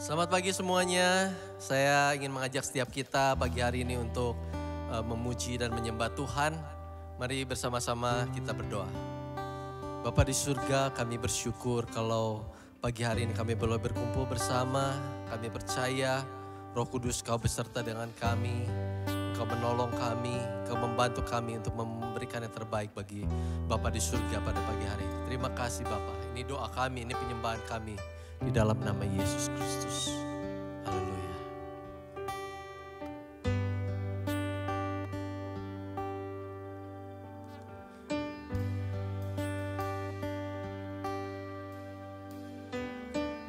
Selamat pagi semuanya. Saya ingin mengajak setiap kita pagi hari ini untuk memuji dan menyembah Tuhan. Mari bersama-sama kita berdoa. Bapa di surga, kami bersyukur kalau pagi hari ini kami boleh berkumpul bersama. Kami percaya Roh Kudus Kau beserta dengan kami. Kau menolong kami, Kau membantu kami untuk memberikan yang terbaik bagi Bapa di surga pada pagi hari ini. Terima kasih Bapa. Ini doa kami, ini penyembahan kami. Di dalam nama Yesus Kristus. Haleluya.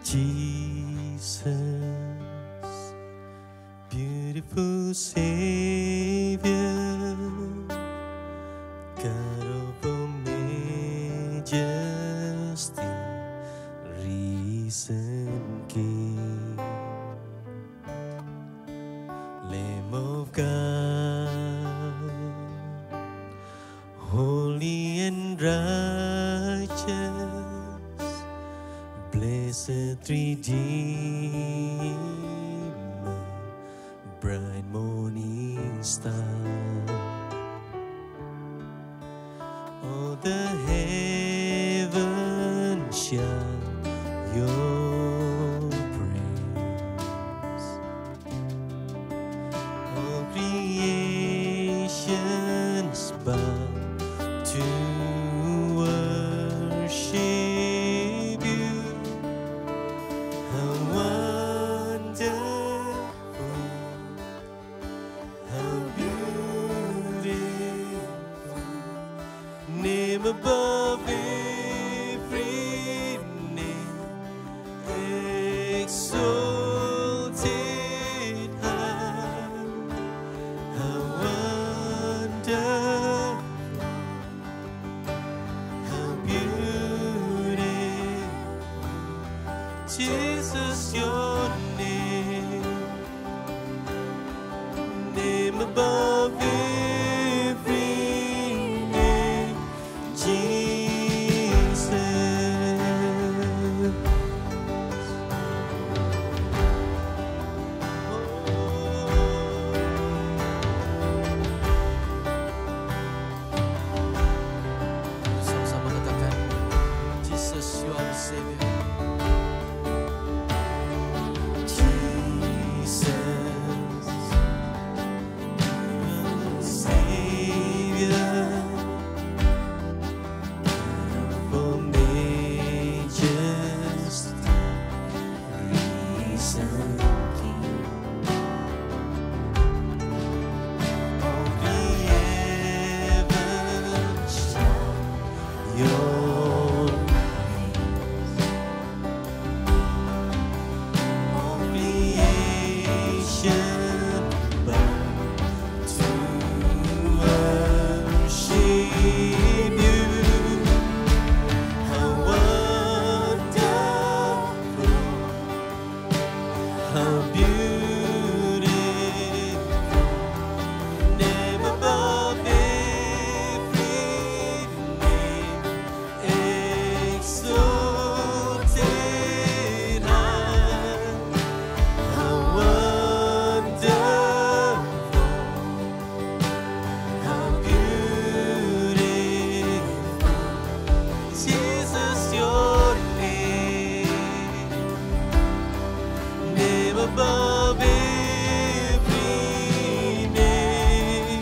Jesus, beautiful Savior, God of all majesty, risen King, Lamb of God, holy and righteous, blessed Redeemer, bright morning star. All the heavens shout your praise. All creations bow to worship you. How wonderful, how beautiful, name above every name, exalted high. How wonderful, how beautiful, Jesus, your name, name above every name, Jesus. Sama-sama katakan, Jesus, you are the Savior. Above every name,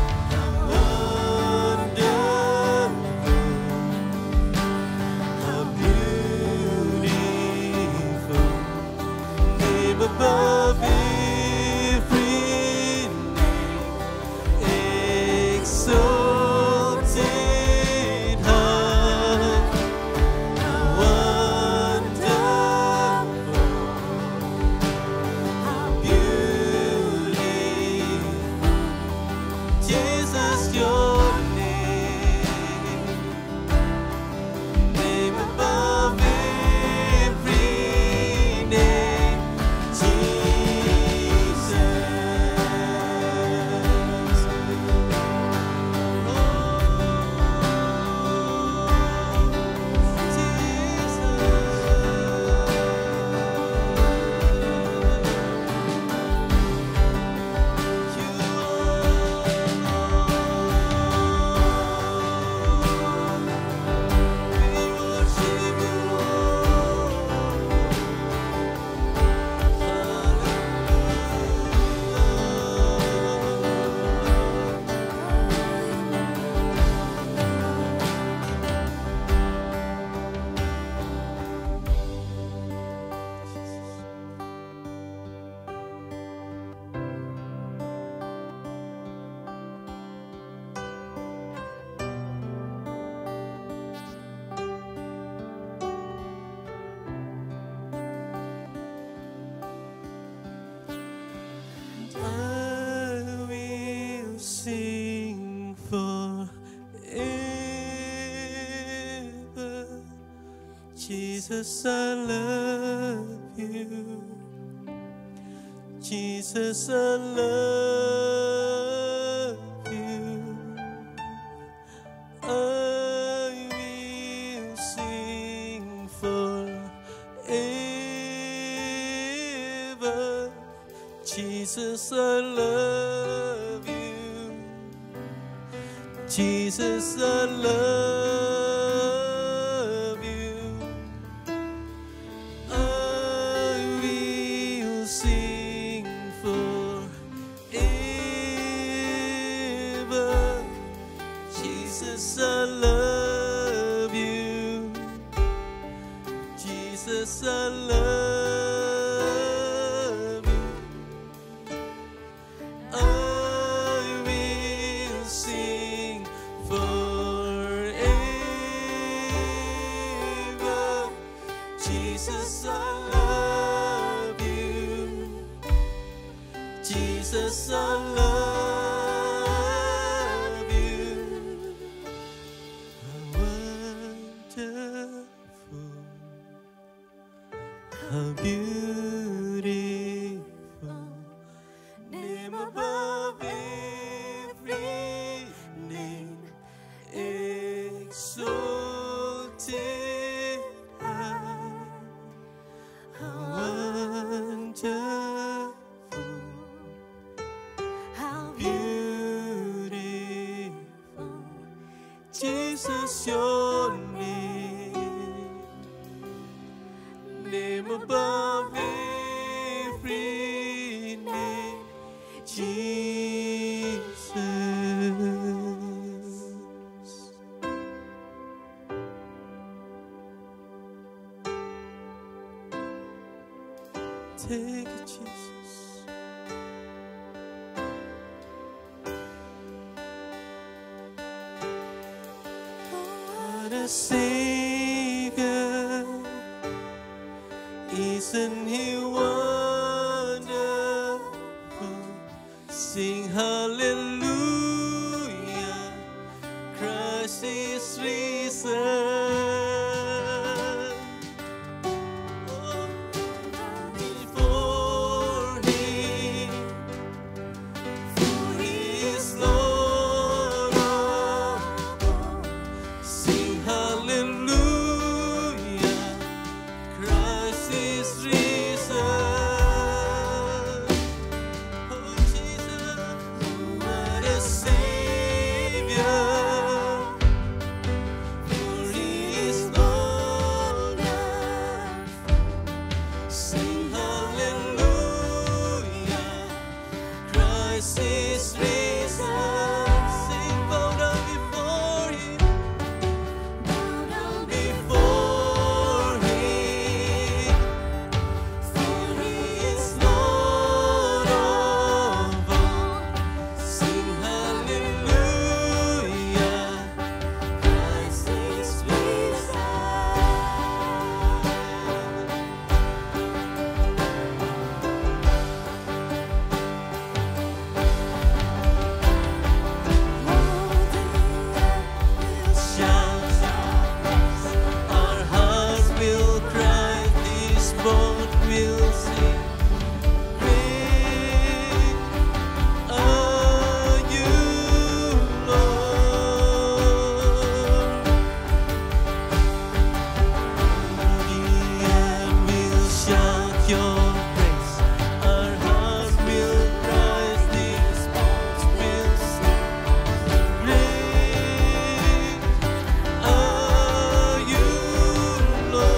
how wonderful, how beautiful, name above every name, exalted high. How wonderful, Jesus, I love you. Jesus, I love you. I will sing forever. Jesus, I love you. Jesus, I love you. I will sing forever. Jesus, I love you. Jesus, I love you. I will sing forever. Jesus, I love you. Jesus, I love you. How wonderful, how beautiful, name above every name, exalted high. How wonderful, How beautiful, Jesus, your name, name above every name, Jesus. Take it, Jesus. What a Savior, isn't He wonderful? Sing hallelujah, Christ is risen. Oh, before Him, for He is Lord of all. Sing hallelujah, Christ is risen. Oh Jesus, what a Savior, for He is Lord of all. Sing hallelujah, Christ is risen. Sing bow down before Him, before Him, for He is Lord of all. Sing hallelujah, Christ is risen. Shout, our hearts will cry, this boat will sing. Great are you, Lord. The earth will shout your praise. Our hearts will cry, this boat will sing. Great are you, Lord.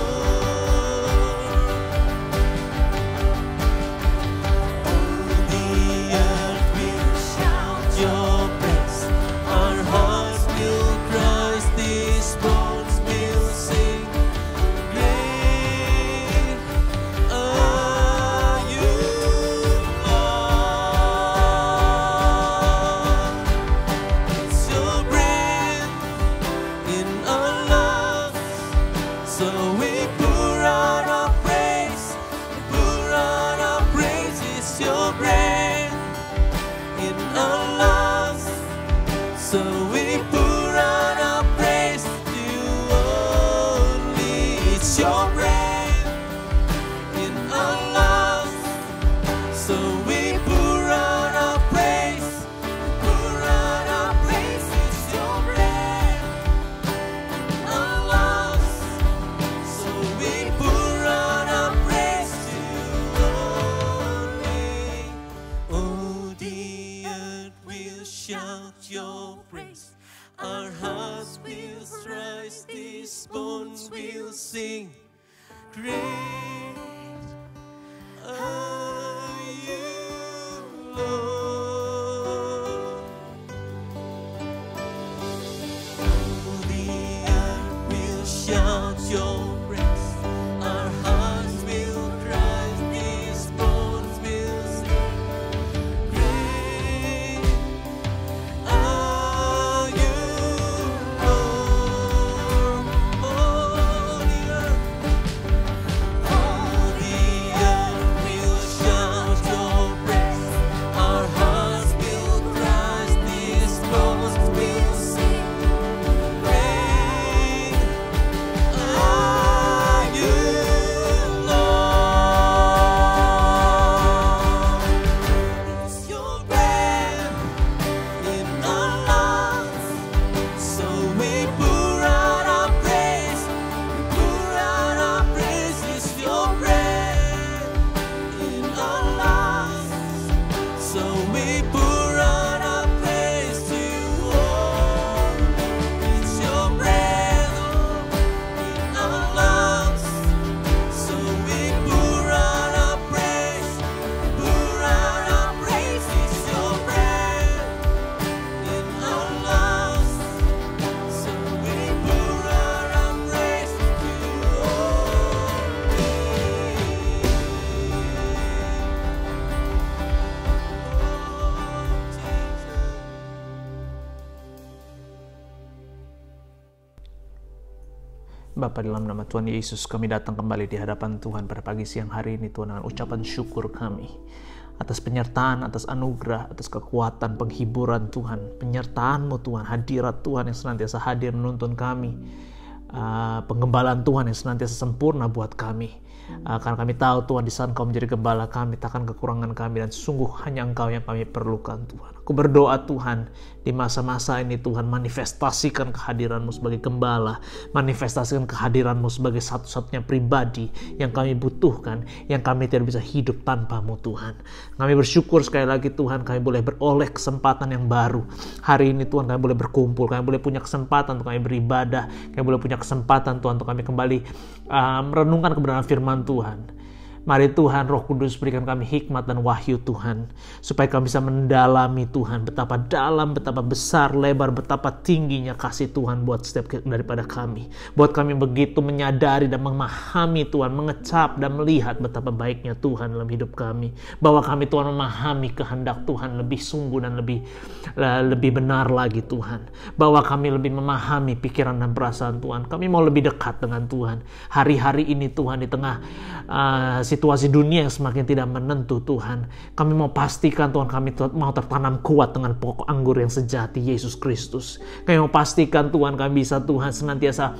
Great are you, Lord. All the earth will shout your praise. Our hearts will cry, these bones will sing. Great are you, Lord. All the earth will shout your praise. Our hearts will cry, these bones will sing. Great are you, Lord. It's your breath in our lungs, so we pour out our praise. We pour out our praise. It's your breath in our lungs, so we pour out our praise to you. It's your breath in our lungs, so we pour out our praise. Pour out our praise. It's your breath in our lungs, so we pour out our praise to you. Bapa, dalam nama Tuhan Yesus, kami datang kembali di hadapan Tuhan pada pagi siang hari ini, Tuhan, dengan ucapan syukur kami atas penyertaan, atas anugerah, atas kekuatan, penghiburan Tuhan, penyertaan-Mu Tuhan, hadirat Tuhan yang senantiasa hadir menuntun kami, penggembalaan Tuhan yang senantiasa sempurna buat kami. Karena kami tahu Tuhan, di saat Engkau menjadi gembala kami, takkan kekurangan kami, dan sungguh hanya Engkau yang kami perlukan Tuhan. Aku berdoa Tuhan, di masa-masa ini Tuhan, manifestasikan kehadiran-Mu sebagai gembala, manifestasikan kehadiran-Mu sebagai satu-satunya pribadi yang kami butuhkan, yang kami tidak bisa hidup tanpa-Mu Tuhan. Kami bersyukur sekali lagi Tuhan, kami boleh beroleh kesempatan yang baru. Hari ini Tuhan, kami boleh berkumpul, kami boleh punya kesempatan untuk kami beribadah, kami boleh punya kesempatan Tuhan untuk kami kembali merenungkan kebenaran firman Tuhan. Mari Tuhan, Roh Kudus, berikan kami hikmat dan wahyu Tuhan, supaya kami bisa mendalami Tuhan, betapa dalam, betapa besar, lebar, betapa tingginya kasih Tuhan buat setiap daripada kami. Buat kami begitu menyadari dan memahami Tuhan, mengecap dan melihat betapa baiknya Tuhan dalam hidup kami. Bahwa kami Tuhan memahami kehendak Tuhan lebih sungguh dan lebih benar lagi Tuhan. Bahwa kami lebih memahami pikiran dan perasaan Tuhan. Kami mau lebih dekat dengan Tuhan. Hari-hari ini Tuhan, di tengah situasi dunia yang semakin tidak menentu Tuhan, kami mau pastikan Tuhan, kami mau tertanam kuat dengan pokok anggur yang sejati, Yesus Kristus. Kami mau pastikan Tuhan, kami bisa Tuhan senantiasa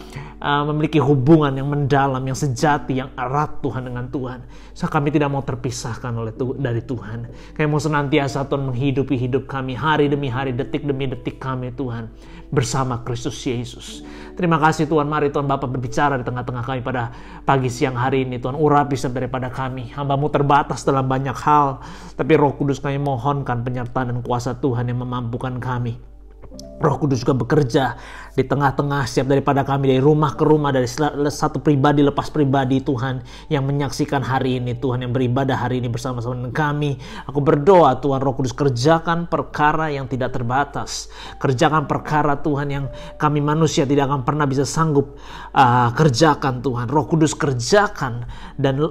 memiliki hubungan yang mendalam, yang sejati, yang erat Tuhan dengan Tuhan. So, kami tidak mau terpisahkan dari Tuhan. Kami mau senantiasa Tuhan menghidupi hidup kami hari demi hari, detik demi detik kami Tuhan bersama Kristus Yesus. Terima kasih Tuhan. Mari Tuhan Bapa berbicara di tengah-tengah kami pada pagi siang hari ini Tuhan. Urapi setiap daripada kami. Hamba-Mu terbatas dalam banyak hal, tapi Roh Kudus kami mohonkan penyertaan dan kuasa Tuhan yang memampukan kami. Roh Kudus juga bekerja di tengah-tengah setiap daripada kami, dari rumah ke rumah, dari satu pribadi lepas pribadi Tuhan, yang menyaksikan hari ini Tuhan, yang beribadah hari ini bersama-sama dengan kami. Aku berdoa Tuhan, Roh Kudus kerjakan perkara yang tidak terbatas. Kerjakan perkara Tuhan yang kami manusia tidak akan pernah bisa sanggup kerjakan Tuhan. Roh Kudus kerjakan dan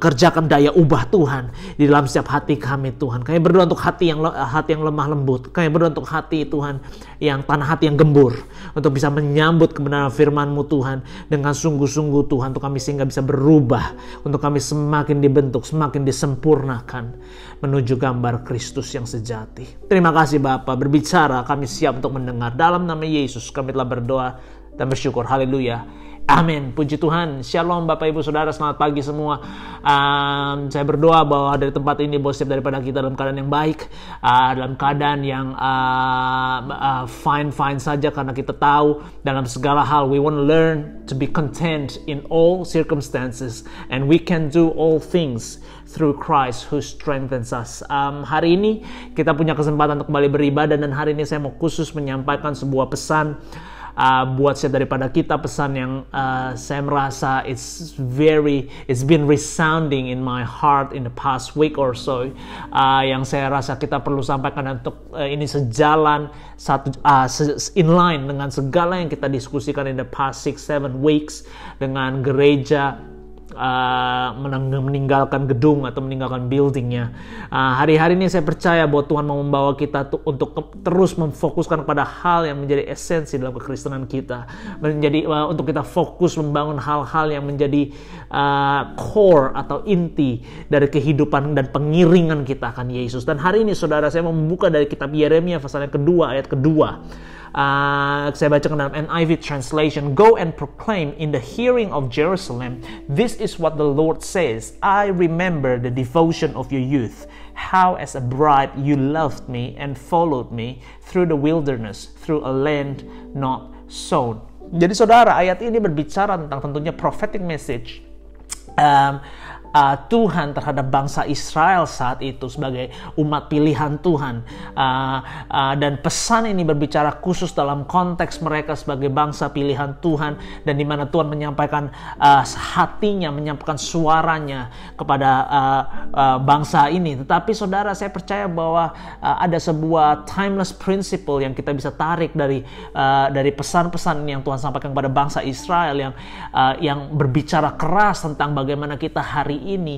kerjakan daya ubah Tuhan di dalam setiap hati kami Tuhan. Kami berdoa untuk hati yang lemah lembut. Kami berdoa untuk hati Tuhan, yang tanah hati yang gembur, untuk bisa menyambut kebenaran firman-Mu Tuhan dengan sungguh-sungguh Tuhan, untuk kami sehingga bisa berubah, untuk kami semakin dibentuk, semakin disempurnakan menuju gambar Kristus yang sejati. Terima kasih Bapa, berbicara kami siap untuk mendengar. Dalam nama Yesus kami telah berdoa dan bersyukur. Haleluya. Amin. Puji Tuhan. Shalom Bapak Ibu Saudara, selamat pagi semua. Saya berdoa bahwa dari tempat ini bahwa setiap daripada kita dalam keadaan yang baik, dalam keadaan yang fine saja, karena kita tahu dalam segala hal we want to learn to be content in all circumstances, and we can do all things through Christ who strengthens us. Hari ini kita punya kesempatan untuk kembali beribadah, dan hari ini saya mau khusus menyampaikan sebuah pesan buat setiap daripada kita pesan yang saya merasa it's been resounding in my heart in the past week or so, yang saya rasa kita perlu sampaikan untuk ini sejalan inline dengan segala yang kita diskusikan in the past 6-7 weeks dengan gereja meninggalkan gedung atau meninggalkan buildingnya. Hari-hari ini saya percaya bahwa Tuhan mau membawa kita untuk terus memfokuskan pada hal yang menjadi esensi dalam kekristenan kita, untuk kita fokus membangun hal-hal yang menjadi core atau inti dari kehidupan dan pengiringan kita akan Yesus. Dan hari ini saudara, saya mau membuka dari kitab Yeremia pasal yang kedua, ayat kedua. Saya bacakan dalam NIV translation. Go and proclaim in the hearing of Jerusalem, this is what the Lord says, I remember the devotion of your youth, how as a bride you loved me and followed me through the wilderness, through a land not sown. Jadi saudara, ayat ini berbicara tentang tentunya prophetic message Tuhan terhadap bangsa Israel saat itu sebagai umat pilihan Tuhan, dan pesan ini berbicara khusus dalam konteks mereka sebagai bangsa pilihan Tuhan, dan di mana Tuhan menyampaikan hatinya, menyampaikan suaranya kepada bangsa ini. Tetapi saudara, saya percaya bahwa ada sebuah timeless principle yang kita bisa tarik dari pesan-pesan yang Tuhan sampaikan kepada bangsa Israel yang berbicara keras tentang bagaimana kita hari ini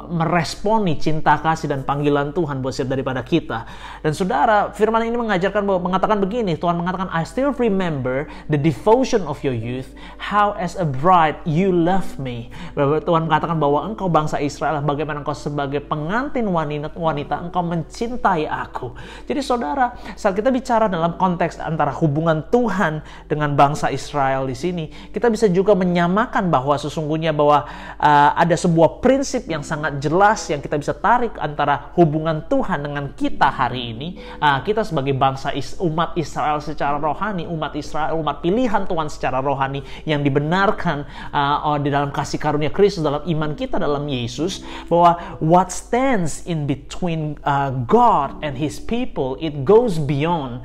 meresponi cinta kasih dan panggilan Tuhan buat setiap daripada kita. Dan saudara, firman ini mengatakan begini, Tuhan mengatakan, I still remember the devotion of your youth, how as a bride you love me. Tuhan mengatakan bahwa engkau bangsa Israel, bagaimana engkau sebagai pengantin wanita engkau mencintai aku. Jadi saudara, saat kita bicara dalam konteks antara hubungan Tuhan dengan bangsa Israel di sini, kita bisa juga menyamakan bahwa sesungguhnya bahwa ada sebuah prinsip yang sangat jelas yang kita bisa tarik antara hubungan Tuhan dengan kita hari ini. Kita sebagai bangsa umat Israel secara rohani, umat Israel, umat pilihan Tuhan secara rohani yang dibenarkan di dalam kasih karunia Kristus, dalam iman kita dalam Yesus, bahwa what stands in between God and His people, it goes beyond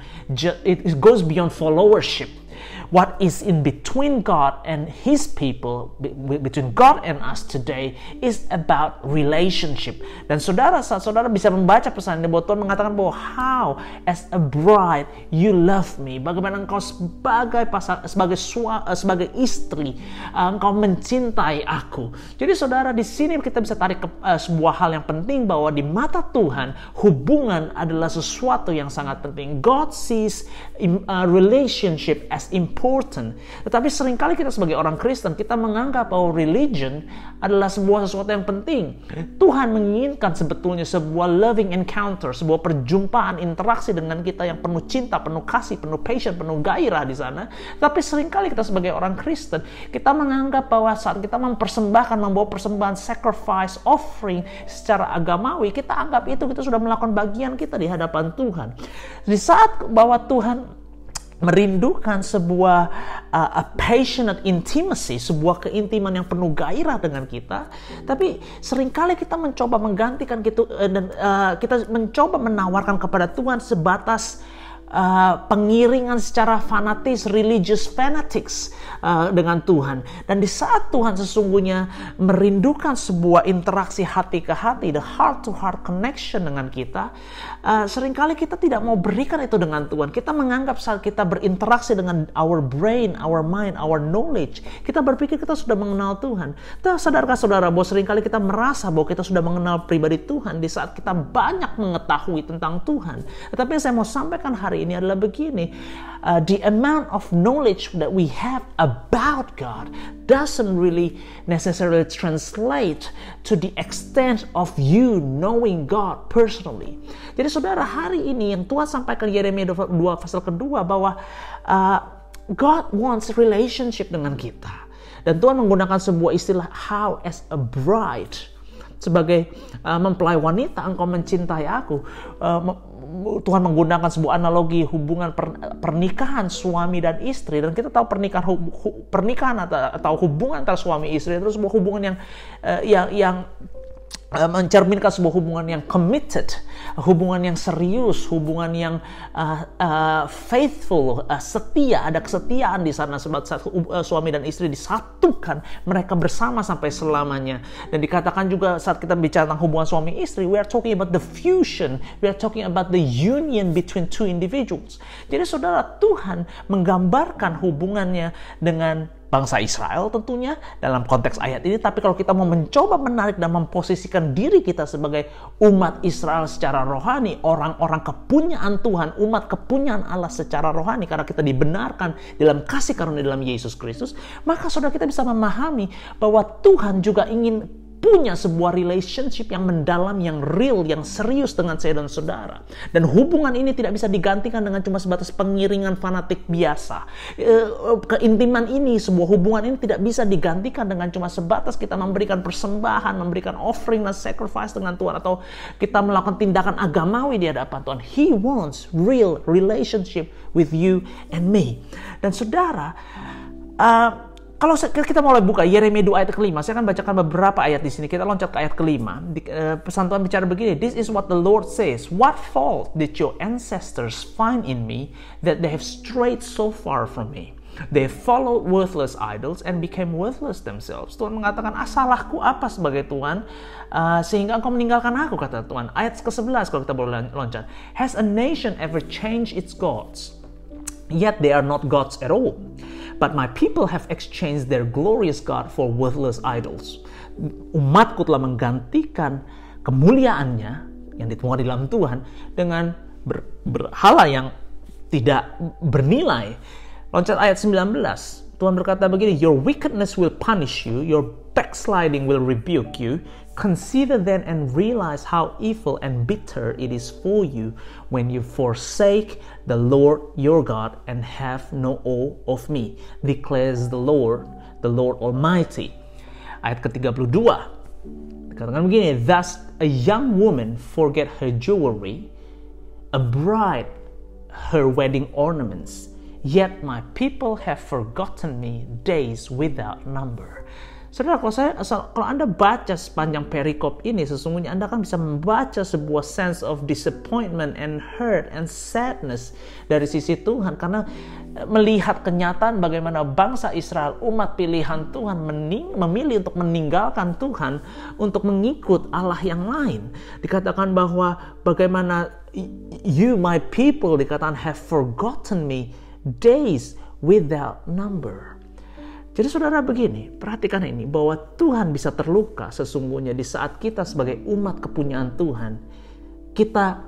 followership. What is in between God and His people, between God and us today, is about relationship. Dan saudara, saat saudara bisa membaca pesan ini, bahwa Tuhan mengatakan bahwa how as a bride you love me, bagaimana engkau sebagai istri, engkau mencintai aku. Jadi saudara, di sini kita bisa tarik sebuah hal yang penting, bahwa di mata Tuhan hubungan adalah sesuatu yang sangat penting. God sees relationship as important. Tetapi seringkali kita sebagai orang Kristen, kita menganggap bahwa religion adalah sesuatu yang penting. Tuhan menginginkan sebetulnya sebuah loving encounter, sebuah perjumpaan, interaksi dengan kita yang penuh cinta, penuh kasih, penuh passion, penuh gairah di sana. Tapi seringkali kita sebagai orang Kristen, kita menganggap bahwa saat kita membawa persembahan sacrifice, offering secara agamawi, kita anggap itu kita sudah melakukan bagian kita di hadapan Tuhan. Di saat bahwa Tuhan merindukan sebuah passionate intimacy, sebuah keintiman yang penuh gairah dengan kita, tapi seringkali kita mencoba menggantikan gitu, dan kita mencoba menawarkan kepada Tuhan sebatas pengiringan secara fanatis, religious fanatics dengan Tuhan. Dan di saat Tuhan sesungguhnya merindukan sebuah interaksi hati ke hati, the heart to heart connection dengan kita, seringkali kita tidak mau berikan itu dengan Tuhan. Kita menganggap saat kita berinteraksi dengan our brain, our mind, our knowledge, kita berpikir kita sudah mengenal Tuhan. Sadarkah saudara bahwa seringkali kita merasa bahwa kita sudah mengenal pribadi Tuhan di saat kita banyak mengetahui tentang Tuhan. Tetapi yang saya mau sampaikan hari ini adalah begini, the amount of knowledge that we have about God doesn't really necessarily translate to the extent of you knowing God personally. Jadi saudara, hari ini yang Tuhan sampaikan Yeremia 2 pasal kedua, bahwa God wants relationship dengan kita. Dan Tuhan menggunakan sebuah istilah how as a bride, sebagai mempelai wanita engkau mencintai aku. Tuhan menggunakan sebuah analogi hubungan pernikahan suami dan istri, dan kita tahu pernikahan atau hubungan antara suami istri itu sebuah hubungan yang mencerminkan sebuah hubungan yang committed, hubungan yang serius, hubungan yang faithful, setia. Ada kesetiaan di sana sebab suami dan istri disatukan, mereka bersama sampai selamanya. Dan dikatakan juga saat kita bicara tentang hubungan suami istri, we are talking about the fusion, we are talking about the union between two individuals. Jadi saudara, Tuhan menggambarkan hubungannya dengan bangsa Israel tentunya dalam konteks ayat ini. Tapi kalau kita mau mencoba menarik dan memposisikan diri kita sebagai umat Israel secara rohani, orang-orang kepunyaan Tuhan, umat kepunyaan Allah secara rohani, karena kita dibenarkan dalam kasih karunia dalam Yesus Kristus, maka saudara kita bisa memahami bahwa Tuhan juga ingin punya sebuah relationship yang mendalam, yang real, yang serius dengan saya dan saudara. Dan hubungan ini tidak bisa digantikan dengan cuma sebatas pengiringan fanatik biasa. Keintiman ini, sebuah hubungan ini tidak bisa digantikan dengan cuma sebatas kita memberikan persembahan, memberikan offering dan sacrifice dengan Tuhan, atau kita melakukan tindakan agamawi di hadapan Tuhan. He wants real relationship with you and me. Dan saudara, kalau kita mulai buka Yeremia 2 ayat ke-5, saya akan bacakan beberapa ayat di sini. Kita loncat ke ayat ke-5. Pesan Tuhan bicara begini, "This is what the Lord says. What fault did your ancestors find in me that they have strayed so far from me? They followed worthless idols and became worthless themselves." Tuhan mengatakan, salahku apa sebagai Tuhan sehingga engkau meninggalkan aku, kata Tuhan. Ayat ke-11 kalau kita boleh loncat. "Has a nation ever changed its gods? Yet they are not gods at all. But my people have exchanged their glorious God for worthless idols." Umatku telah menggantikan kemuliaannya yang ditemukan di dalam Tuhan dengan berhala yang tidak bernilai. Loncat ayat 19. Tuhan berkata begini, "Your wickedness will punish you, your backsliding will rebuke you. Consider then and realize how evil and bitter it is for you when you forsake the Lord your God and have no awe of me, declares the Lord Almighty." Ayat ke-32. Dikatakan begini, "Thus a young woman forget her jewelry, a bride her wedding ornaments, yet my people have forgotten me days without number." Saudara, kalau Anda baca sepanjang perikop ini, sesungguhnya Anda akan bisa membaca sebuah sense of disappointment and hurt and sadness dari sisi Tuhan, karena melihat kenyataan bagaimana bangsa Israel, umat pilihan Tuhan, memilih untuk meninggalkan Tuhan untuk mengikut Allah yang lain. Dikatakan bahwa bagaimana you my people, dikatakan have forgotten me days without number. Jadi saudara begini, perhatikan ini, bahwa Tuhan bisa terluka sesungguhnya di saat kita sebagai umat kepunyaan Tuhan, kita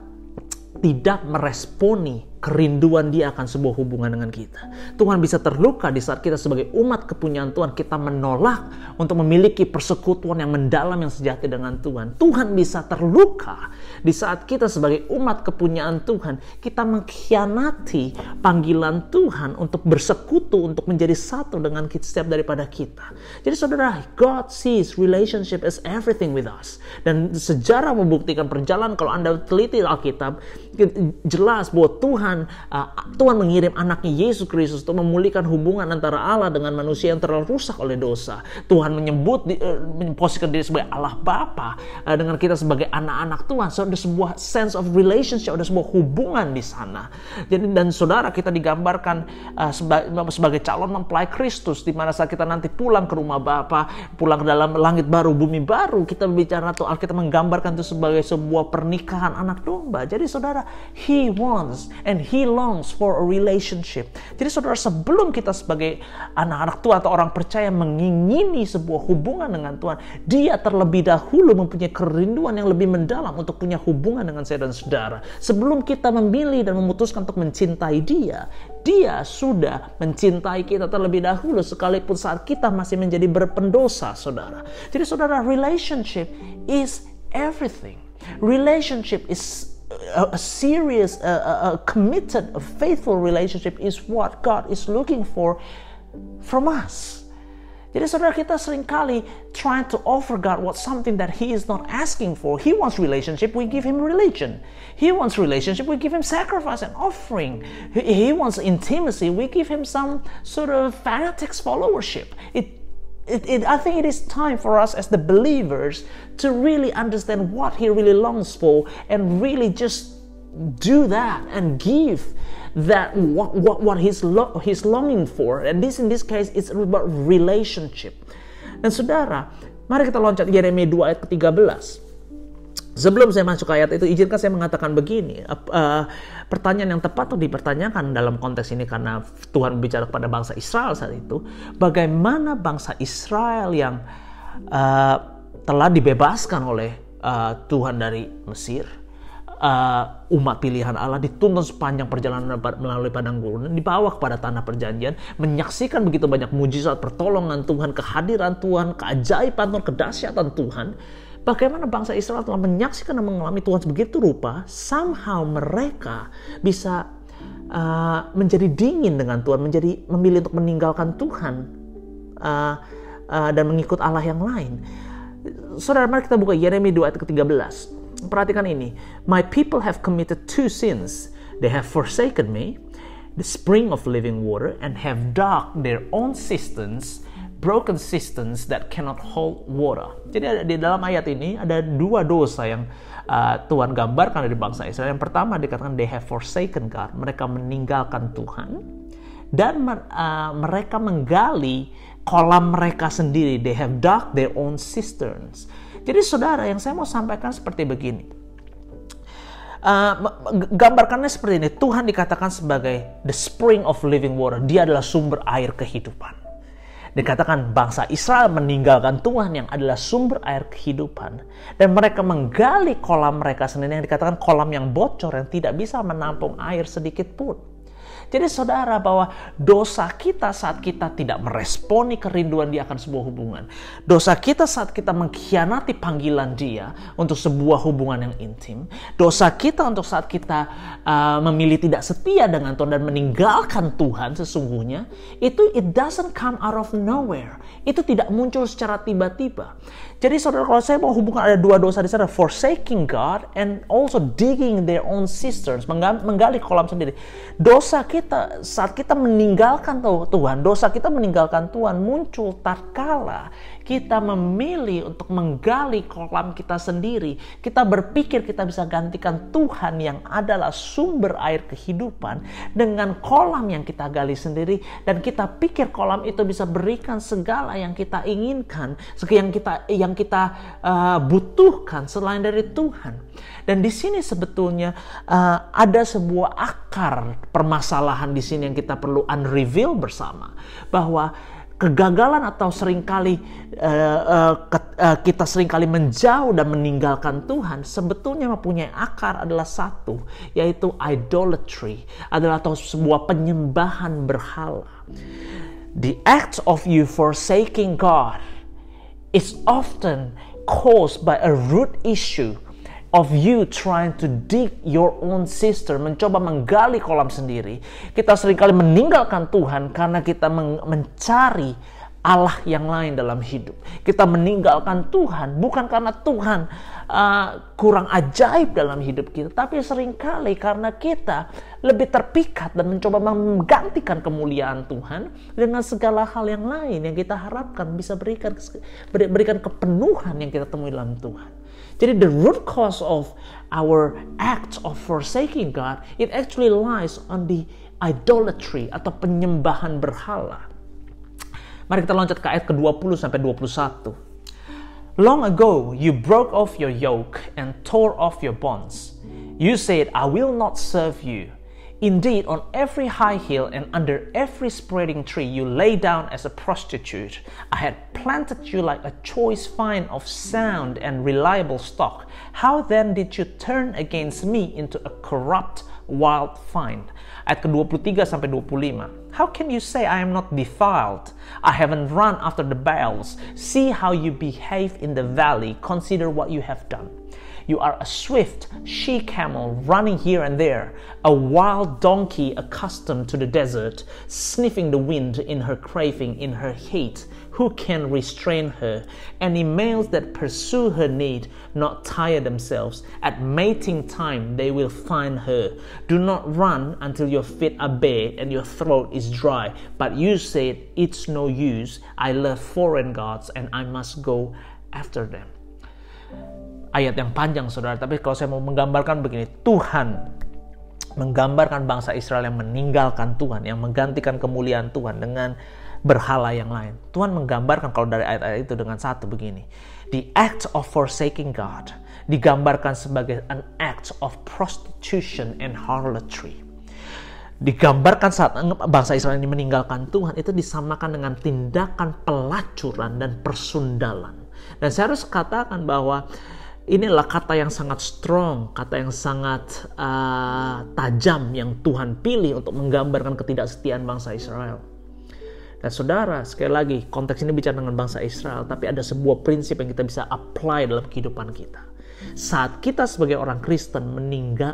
tidak meresponi kerinduan Dia akan sebuah hubungan dengan kita. Tuhan bisa terluka di saat kita sebagai umat kepunyaan Tuhan, kita menolak untuk memiliki persekutuan yang mendalam, yang sejati dengan Tuhan. Tuhan bisa terluka di saat kita sebagai umat kepunyaan Tuhan, kita mengkhianati panggilan Tuhan untuk bersekutu, untuk menjadi satu dengan setiap daripada kita. Jadi saudara, God sees relationship as everything with us. Dan sejarah membuktikan, perjalanan kalau Anda teliti Alkitab, jelas bahwa Tuhan mengirim anaknya Yesus Kristus untuk memulihkan hubungan antara Allah dengan manusia yang terlalu rusak oleh dosa. Tuhan memposisikan diri sebagai Allah Bapa dengan kita sebagai anak-anak Tuhan. So, ada sebuah sense of relationship, ada sebuah hubungan di sana. Jadi, dan saudara, kita digambarkan sebagai calon mempelai Kristus, di mana saat kita nanti pulang ke rumah Bapa, pulang ke dalam langit baru, bumi baru, kita bicara atau Alkitab menggambarkan itu sebagai sebuah pernikahan anak domba. Jadi saudara, He wants and He longs for a relationship. Jadi saudara, sebelum kita sebagai anak-anak Tuhan atau orang percaya mengingini sebuah hubungan dengan Tuhan, Dia terlebih dahulu mempunyai kerinduan yang lebih mendalam untuk punya hubungan dengan saya dan saudara. Sebelum kita memilih dan memutuskan untuk mencintai Dia, Dia sudah mencintai kita terlebih dahulu, sekalipun saat kita masih menjadi berpendosa, saudara. Jadi saudara, relationship is everything. Relationship is a serious, a committed, a faithful relationship is what God is looking for from us. Jadi saudara, kita seringkali trying to offer God something that He is not asking for. He wants relationship, we give Him religion. He wants relationship, we give Him sacrifice and offering. He wants intimacy, we give Him some sort of fanatics followership. I think it is time for us as the believers to really understand what He really longs for and really just do that and give that what He's longing for. And in this case, it's about relationship. Dan saudara, mari kita loncat Yeremia 2 ayat ke-13. Sebelum saya masuk ke ayat itu, izinkan saya mengatakan begini. Pertanyaan yang tepat untuk dipertanyakan dalam konteks ini, karena Tuhan berbicara kepada bangsa Israel saat itu. Bagaimana bangsa Israel yang telah dibebaskan oleh Tuhan dari Mesir, umat pilihan Allah, dituntun sepanjang perjalanan melalui padang gurun, dibawa kepada tanah perjanjian, menyaksikan begitu banyak mujizat, pertolongan Tuhan, kehadiran Tuhan, keajaiban Tuhan, kedahsyatan Tuhan. Bagaimana bangsa Israel telah menyaksikan dan mengalami Tuhan sebegitu rupa, somehow mereka bisa menjadi dingin dengan Tuhan, memilih untuk meninggalkan Tuhan dan mengikut Allah yang lain. Saudara, mari kita buka Yeremia 2 ayat ke-13. Perhatikan ini. My people have committed 2 sins. They have forsaken me, the spring of living water, and have dug their own cisterns, broken cisterns that cannot hold water. Jadi di dalam ayat ini ada 2 dosa yang Tuhan gambarkan dari bangsa Israel. Yang pertama dikatakan they have forsaken God. Mereka meninggalkan Tuhan. Dan mereka menggali kolam mereka sendiri. They have dug their own cisterns. Jadi saudara, yang saya mau sampaikan seperti begini. Gambarkannya seperti ini. Tuhan dikatakan sebagai the spring of living water. Dia adalah sumber air kehidupan. Dikatakan bangsa Israel meninggalkan Tuhan yang adalah sumber air kehidupan. Dan mereka menggali kolam mereka sendiri yang dikatakan kolam yang bocor yang tidak bisa menampung air sedikit pun. Jadi saudara, bahwa dosa kita saat kita tidak meresponi kerinduan Dia akan sebuah hubungan. Dosa kita saat kita mengkhianati panggilan Dia untuk sebuah hubungan yang intim. Dosa kita untuk saat kita memilih tidak setia dengan Tuhan dan meninggalkan Tuhan sesungguhnya. Itu it doesn't come out of nowhere. Itu tidak muncul secara tiba-tiba. Jadi saudara, kalau saya mau hubungkan ada 2 dosa di sana, forsaking God and also digging their own cisterns, menggali kolam sendiri. Dosa kita saat kita meninggalkan Tuhan, dosa kita meninggalkan Tuhan muncul tatkala kita memilih untuk menggali kolam kita sendiri. Kita berpikir kita bisa gantikan Tuhan yang adalah sumber air kehidupan dengan kolam yang kita gali sendiri, dan kita pikir kolam itu bisa berikan segala yang kita inginkan, yang kita butuhkan selain dari Tuhan. Dan di sini sebetulnya ada sebuah akar permasalahan di sini yang kita perlu unreveal bersama, bahwa kegagalan atau seringkali kita seringkali menjauh dan meninggalkan Tuhan sebetulnya mempunyai akar adalah satu, yaitu idolatry, adalah atau sebuah penyembahan berhala. The act of you forsaking God is often caused by a root issue of you trying to dig your own cistern, mencoba menggali kolam sendiri. Kita seringkali meninggalkan Tuhan karena kita mencari Allah yang lain dalam hidup. Kita meninggalkan Tuhan bukan karena Tuhan kurang ajaib dalam hidup kita, tapi seringkali karena kita lebih terpikat dan mencoba menggantikan kemuliaan Tuhan dengan segala hal yang lain yang kita harapkan bisa berikan kepenuhan yang kita temui dalam Tuhan. Jadi the root cause of our act of forsaking God, it actually lies on the idolatry atau penyembahan berhala. Mari kita loncat ke ayat ke-20 sampai 21. Long ago you broke off your yoke and tore off your bonds. You said, I will not serve you. Indeed, on every high hill and under every spreading tree you lay down as a prostitute. I had planted you like a choice vine of sound and reliable stock. How then did you turn against me into a corrupt wild vine? Ayat ke-23 sampai 25. How can you say I am not defiled? I haven't run after the Baals. See how you behave in the valley. Consider what you have done. You are a swift she-camel running here and there, a wild donkey accustomed to the desert, sniffing the wind in her craving, in her hate, who can restrain her? Any males that pursue her need not tire themselves. At mating time they will find her. Do not run until your feet are bare and your throat is dry. But you said, it's no use. I love foreign gods and I must go after them. Ayat yang panjang saudara, tapi kalau saya mau menggambarkan begini, Tuhan menggambarkan bangsa Israel yang meninggalkan Tuhan, yang menggantikan kemuliaan Tuhan dengan berhala yang lain. Tuhan menggambarkan kalau dari ayat-ayat itu dengan satu begini. The act of forsaking God digambarkan sebagai an act of prostitution and harlotry. Digambarkan saat bangsa Israel ini meninggalkan Tuhan, itu disamakan dengan tindakan pelacuran dan persundalan. Dan saya harus katakan bahwa inilah kata yang sangat strong, kata yang sangat tajam yang Tuhan pilih untuk menggambarkan ketidaksetiaan bangsa Israel. Dan saudara, sekali lagi, konteks ini bicara dengan bangsa Israel, tapi ada sebuah prinsip yang kita bisa apply dalam kehidupan kita. Saat kita sebagai orang Kristen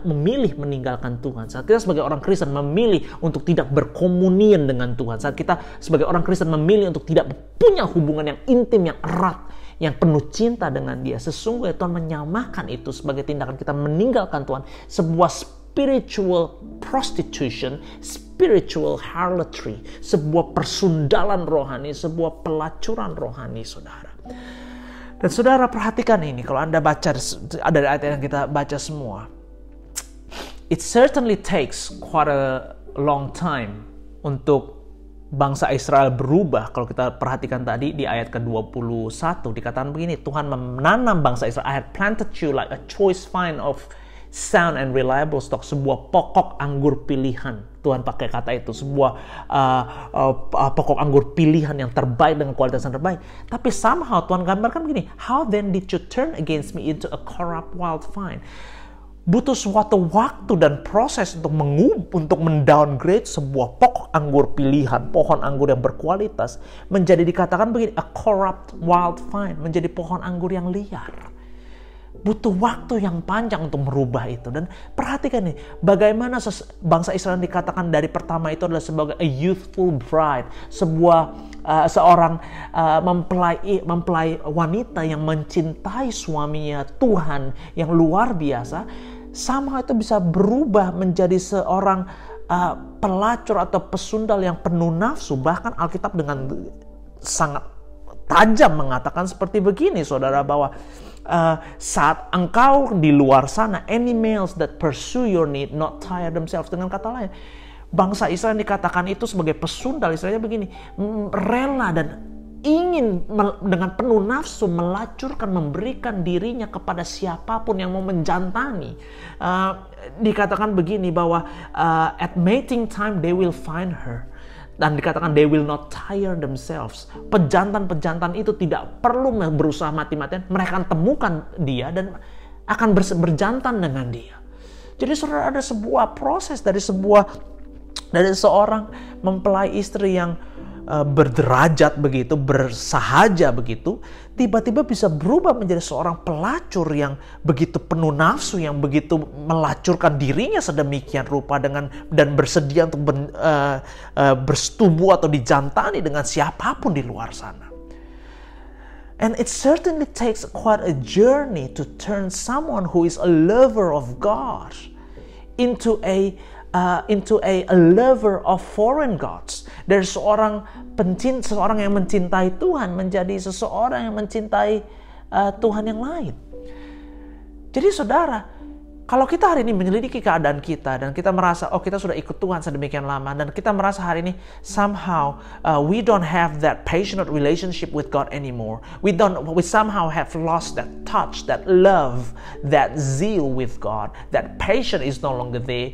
memilih meninggalkan Tuhan, saat kita sebagai orang Kristen memilih untuk tidak berkomunian dengan Tuhan, saat kita sebagai orang Kristen memilih untuk tidak punya hubungan yang intim, yang erat, yang penuh cinta dengan Dia, sesungguhnya Tuhan menyamakan itu sebagai tindakan kita meninggalkan Tuhan, sebuah spiritual prostitution, spiritual harlotry, sebuah persundalan rohani, sebuah pelacuran rohani, saudara. Dan saudara perhatikan ini, kalau Anda baca ada ayat yang kita baca semua, it certainly takes quite a long time untuk bangsa Israel berubah. Kalau kita perhatikan tadi di ayat ke-21 dikatakan begini, Tuhan menanam bangsa Israel. I had planted you like a choice vine of sound and reliable stock, sebuah pokok anggur pilihan. Tuhan pakai kata itu, sebuah pokok anggur pilihan yang terbaik dengan kualitas yang terbaik. Tapi somehow Tuhan gambarkan begini, how then did you turn against me into a corrupt wild vine? Butuh suatu waktu dan proses untuk mendowngrade sebuah pokok anggur pilihan, pohon anggur yang berkualitas, menjadi dikatakan begini, a corrupt wild vine, menjadi pohon anggur yang liar. Butuh waktu yang panjang untuk merubah itu. Dan perhatikan nih, bagaimana bangsa Israel dikatakan dari pertama itu adalah sebagai a youthful bride, seorang mempelai wanita yang mencintai suaminya, Tuhan yang luar biasa, sama itu bisa berubah menjadi seorang pelacur atau pesundal yang penuh nafsu. Bahkan Alkitab dengan sangat tajam mengatakan seperti begini, saudara, bahwa saat engkau di luar sana, any males that pursue your need not tire themselves. Dengan kata lain, bangsa Israel dikatakan itu sebagai pesundal. Istilahnya begini, rela dan ingin dengan penuh nafsu melacurkan, memberikan dirinya kepada siapapun yang mau menjantani. Dikatakan begini bahwa at mating time they will find her. Dan dikatakan they will not tire themselves. Pejantan-pejantan itu tidak perlu berusaha mati-matian. Mereka akan temukan dia dan akan berjantan dengan dia. Jadi saudara, ada sebuah proses dari seorang mempelai istri yang berderajat begitu, bersahaja begitu, tiba-tiba bisa berubah menjadi seorang pelacur yang begitu penuh nafsu, yang begitu melacurkan dirinya sedemikian rupa dan bersedia untuk bersetubuh atau dijantani dengan siapapun di luar sana. And it certainly takes quite a journey to turn someone who is a lover of God into a lover of foreign gods. Dari seorang yang mencintai Tuhan menjadi seseorang yang mencintai Tuhan yang lain. Jadi saudara, kalau kita hari ini menyelidiki keadaan kita dan kita merasa kita sudah ikut Tuhan sedemikian lama, dan kita merasa hari ini somehow we don't have that passionate relationship with God anymore. We somehow have lost that touch, that love, that zeal with God. That passion is no longer there.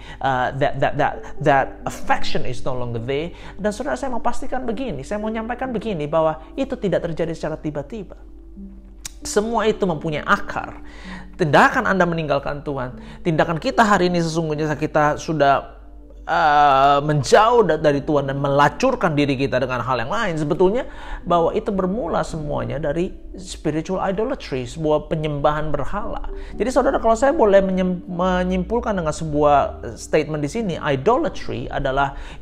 That affection is no longer there. Dan saudara, saya mau pastikan begini, saya mau nyampaikan begini, bahwa itu tidak terjadi secara tiba-tiba. Semua itu mempunyai akar. Tindakan Anda meninggalkan Tuhan, tindakan kita hari ini sesungguhnya kita sudah menjauh dari Tuhan dan melacurkan diri kita dengan hal yang lain, sebetulnya bahwa itu bermula semuanya dari spiritual idolatry, sebuah penyembahan berhala. Jadi saudara, kalau saya boleh menyimpulkan dengan sebuah statement di sini, idolatry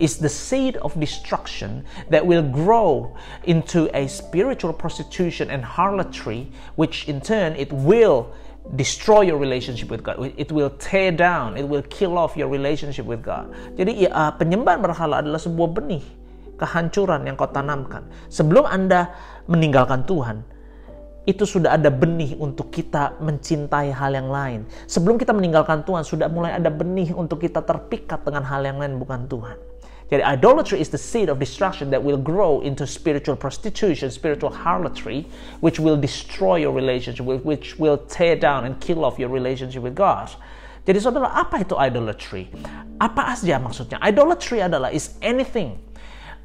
is the seed of destruction that will grow into a spiritual prostitution and harlotry, which in turn it will destroy your relationship with God. It will tear down, it will kill off your relationship with God. Jadi penyembahan berhala adalah sebuah benih kehancuran yang kau tanamkan. Sebelum Anda meninggalkan Tuhan, itu sudah ada benih untuk kita mencintai hal yang lain. Sebelum kita meninggalkan Tuhan, sudah mulai ada benih untuk kita terpikat dengan hal yang lain bukan Tuhan. Jadi idolatry is the seed of destruction that will grow into spiritual prostitution, spiritual harlotry, which will destroy your relationship, which will tear down and kill off your relationship with God. Jadi saudara, apa itu idolatry? Apa aja maksudnya? Idolatry is anything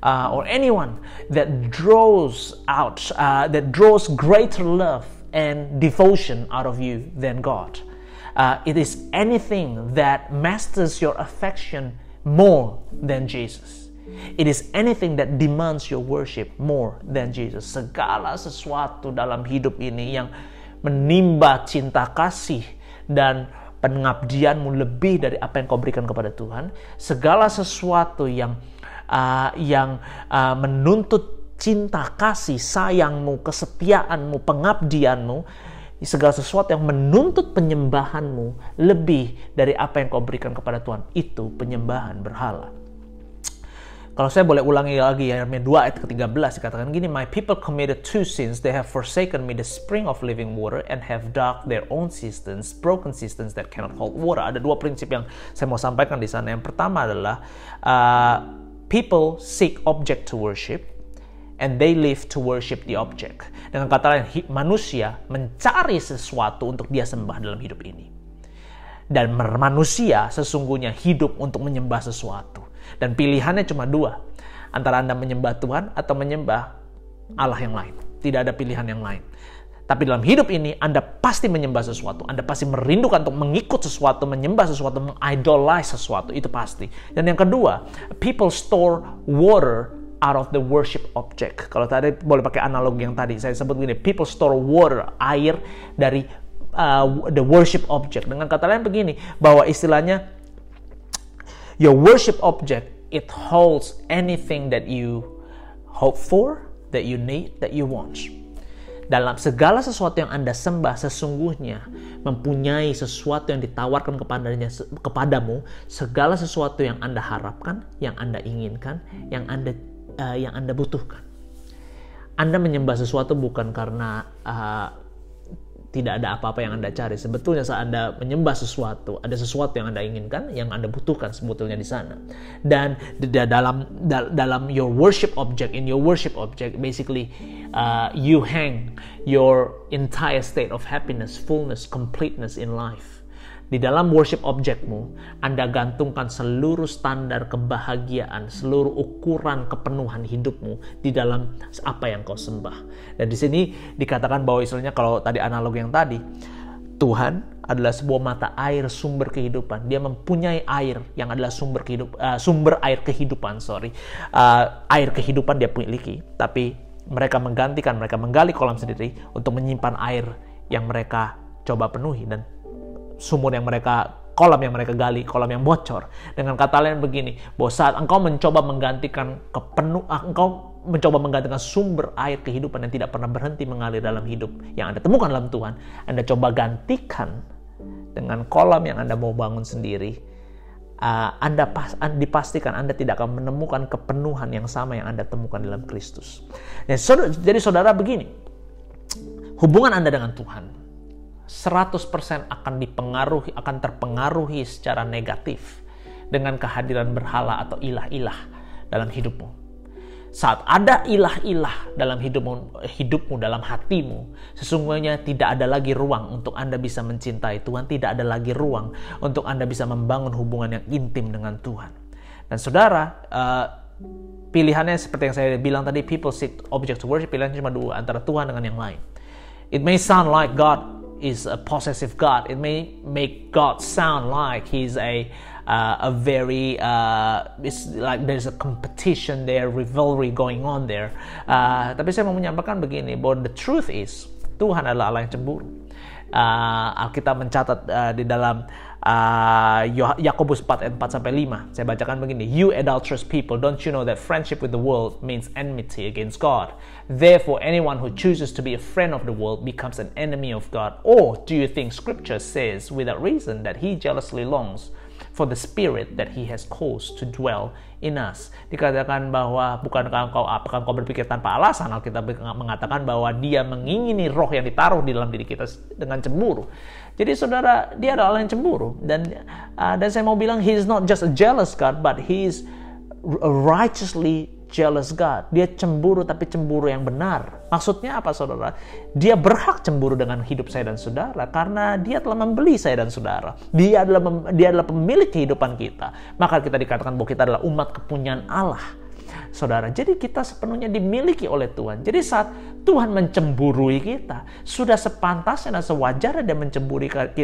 or anyone that draws greater love and devotion out of you than God. It is anything that masters your affection more than Jesus. It is anything that demands your worship more than Jesus. Segala sesuatu dalam hidup ini yang menimba cinta kasih dan pengabdianmu lebih dari apa yang kau berikan kepada Tuhan. Segala sesuatu yang menuntut cinta kasih, sayangmu, kesetiaanmu, pengabdianmu, segala sesuatu yang menuntut penyembahanmu lebih dari apa yang kau berikan kepada Tuhan, itu penyembahan berhala. Kalau saya boleh ulangi lagi, Yeremia 2 ayat ke-13 dikatakan gini, My people committed two sins, they have forsaken me, the spring of living water, and have dug their own cisterns, broken cisterns that cannot hold water. Ada dua prinsip yang saya mau sampaikan di sana. Yang pertama adalah people seek object to worship, and they live to worship the object. Dengan kata lain, manusia mencari sesuatu untuk dia sembah dalam hidup ini. Dan manusia sesungguhnya hidup untuk menyembah sesuatu. Dan pilihannya cuma dua. Antara Anda menyembah Tuhan atau menyembah Allah yang lain. Tidak ada pilihan yang lain. Tapi dalam hidup ini, Anda pasti menyembah sesuatu. Anda pasti merindukan untuk mengikut sesuatu, menyembah sesuatu, mengidolize sesuatu. Itu pasti. Dan yang kedua, people store water out of the worship object. Kalau tadi boleh pakai analogi yang tadi saya sebut gini, people store water, air dari the worship object. Dengan kata lain begini, bahwa istilahnya your worship object, it holds anything that you hope for, that you need, that you want. Dalam segala sesuatu yang Anda sembah sesungguhnya mempunyai sesuatu yang ditawarkan kepadamu, segala sesuatu yang Anda harapkan, yang Anda inginkan, yang Anda butuhkan. Anda menyembah sesuatu bukan karena tidak ada apa-apa yang Anda cari. Sebetulnya saat Anda menyembah sesuatu, ada sesuatu yang Anda inginkan, yang Anda butuhkan sebetulnya di sana. Dan dalam your worship object, in your worship object, basically you hang your entire state of happiness, fullness, completeness in life. Di dalam worship objekmu, Anda gantungkan seluruh standar kebahagiaan, seluruh ukuran kepenuhan hidupmu di dalam apa yang kau sembah. Dan di sini dikatakan bahwa istilahnya kalau tadi analogi yang tadi, Tuhan adalah sebuah mata air sumber kehidupan. Dia mempunyai air yang adalah sumber air kehidupan. Air kehidupan dia miliki, tapi mereka menggali kolam sendiri untuk menyimpan air yang mereka coba penuhi, dan kolam yang mereka gali, kolam yang bocor. Dengan kata lain begini, bahwa saat engkau mencoba menggantikan sumber air kehidupan yang tidak pernah berhenti mengalir dalam hidup yang Anda temukan dalam Tuhan, Anda coba gantikan dengan kolam yang Anda mau bangun sendiri, dipastikan Anda tidak akan menemukan kepenuhan yang sama yang Anda temukan dalam Kristus. Jadi saudara begini, hubungan Anda dengan Tuhan 100% akan terpengaruhi secara negatif dengan kehadiran berhala atau ilah-ilah dalam hidupmu. Saat ada ilah-ilah dalam hidupmu, dalam hatimu, sesungguhnya tidak ada lagi ruang untuk Anda bisa mencintai Tuhan, tidak ada lagi ruang untuk Anda bisa membangun hubungan yang intim dengan Tuhan. Dan saudara, pilihannya seperti yang saya bilang tadi, people seek object to worship, pilihannya cuma dua, antara Tuhan dengan yang lain. It may sound like God is a possessive God. It may make God sound like he's a very it's like there's a competition there, rivalry going on there. Tapi saya mau menyampaikan begini, bahwa the truth is Tuhan adalah Allah yang cemburu. Alkitab mencatat di dalam Yakobus 4 ayat 4 sampai 5. Saya bacakan begini. You adulterous people, don't you know that friendship with the world means enmity against God? Therefore, anyone who chooses to be a friend of the world becomes an enemy of God. Or do you think Scripture says without reason that he jealously longs for the spirit that he has caused to dwell in us? Dikatakan bahwa apakah engkau berpikir tanpa alasan? Alkitab mengatakan bahwa dia mengingini roh yang ditaruh di dalam diri kita dengan cemburu. Jadi saudara, dia adalah Allah yang cemburu. Dan saya mau bilang, he is not just a jealous God, but he is a righteously jealous God. Dia cemburu, tapi cemburu yang benar. Maksudnya apa, saudara? Dia berhak cemburu dengan hidup saya dan saudara karena dia telah membeli saya dan saudara. Dia adalah pemilik kehidupan kita. Maka kita dikatakan bahwa kita adalah umat kepunyaan Allah, saudara. Jadi kita sepenuhnya dimiliki oleh Tuhan. Jadi saat Tuhan mencemburui kita, sudah sepantasnya dan sewajarnya dia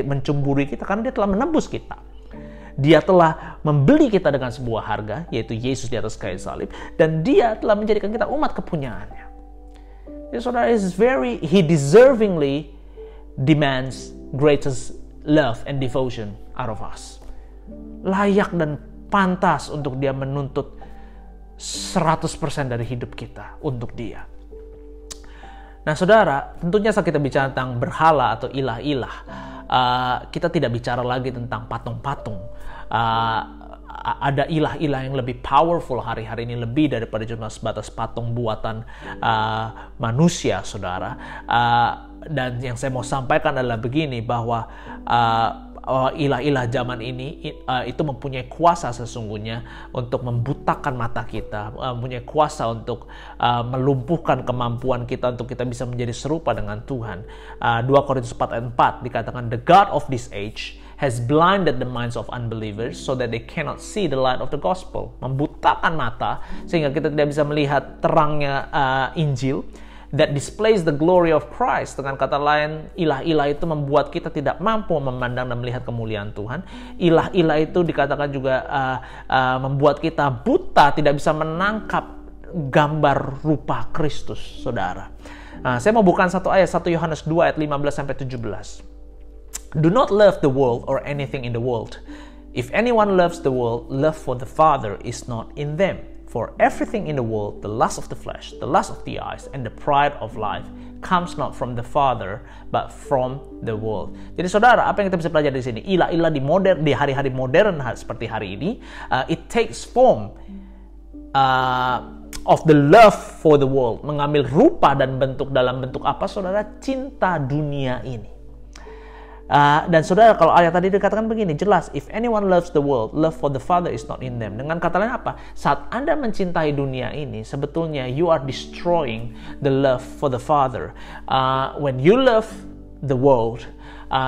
mencemburi kita karena dia telah menebus kita. Dia telah membeli kita dengan sebuah harga, yaitu Yesus di atas kayu salib, dan dia telah menjadikan kita umat kepunyaannya. Jadi saudara, he deservingly demands greatest love and devotion out of us. Layak dan pantas untuk dia menuntut 100% dari hidup kita untuk dia. Nah saudara, tentunya saat kita bicara tentang berhala atau ilah-ilah, kita tidak bicara lagi tentang patung-patung. Ada ilah-ilah yang lebih powerful hari-hari ini, lebih daripada cuma sebatas patung buatan manusia, saudara. Dan yang saya mau sampaikan adalah begini, bahwa ilah-ilah zaman ini itu mempunyai kuasa sesungguhnya untuk membutakan mata kita, mempunyai kuasa untuk melumpuhkan kemampuan kita untuk kita bisa menjadi serupa dengan Tuhan. 2 Korintus 4 ayat 4 dikatakan, the God of this age has blinded the minds of unbelievers so that they cannot see the light of the gospel. Membutakan mata sehingga kita tidak bisa melihat terangnya Injil that displays the glory of Christ. Dengan kata lain, ilah-ilah itu membuat kita tidak mampu memandang dan melihat kemuliaan Tuhan. Ilah-ilah itu dikatakan juga membuat kita buta, tidak bisa menangkap gambar rupa Kristus, saudara. Saya mau bukan satu ayat, 1 Yohanes 2 ayat 15-17. Do not love the world or anything in the world. If anyone loves the world, love for the Father is not in them. For everything in the world, the lust of the flesh, the lust of the eyes, and the pride of life, comes not from the Father, but from the world. Jadi saudara, apa yang kita bisa pelajari di sini? Ilah-ilah di hari-hari modern seperti hari ini, it takes form of the love for the world. Mengambil rupa dan bentuk dalam bentuk apa, saudara? Cinta dunia ini. Dan saudara, kalau ayat tadi dikatakan begini, jelas, if anyone loves the world, love for the Father is not in them. Dengan kata lain apa? Saat Anda mencintai dunia ini, sebetulnya you are destroying the love for the Father. When you love the world,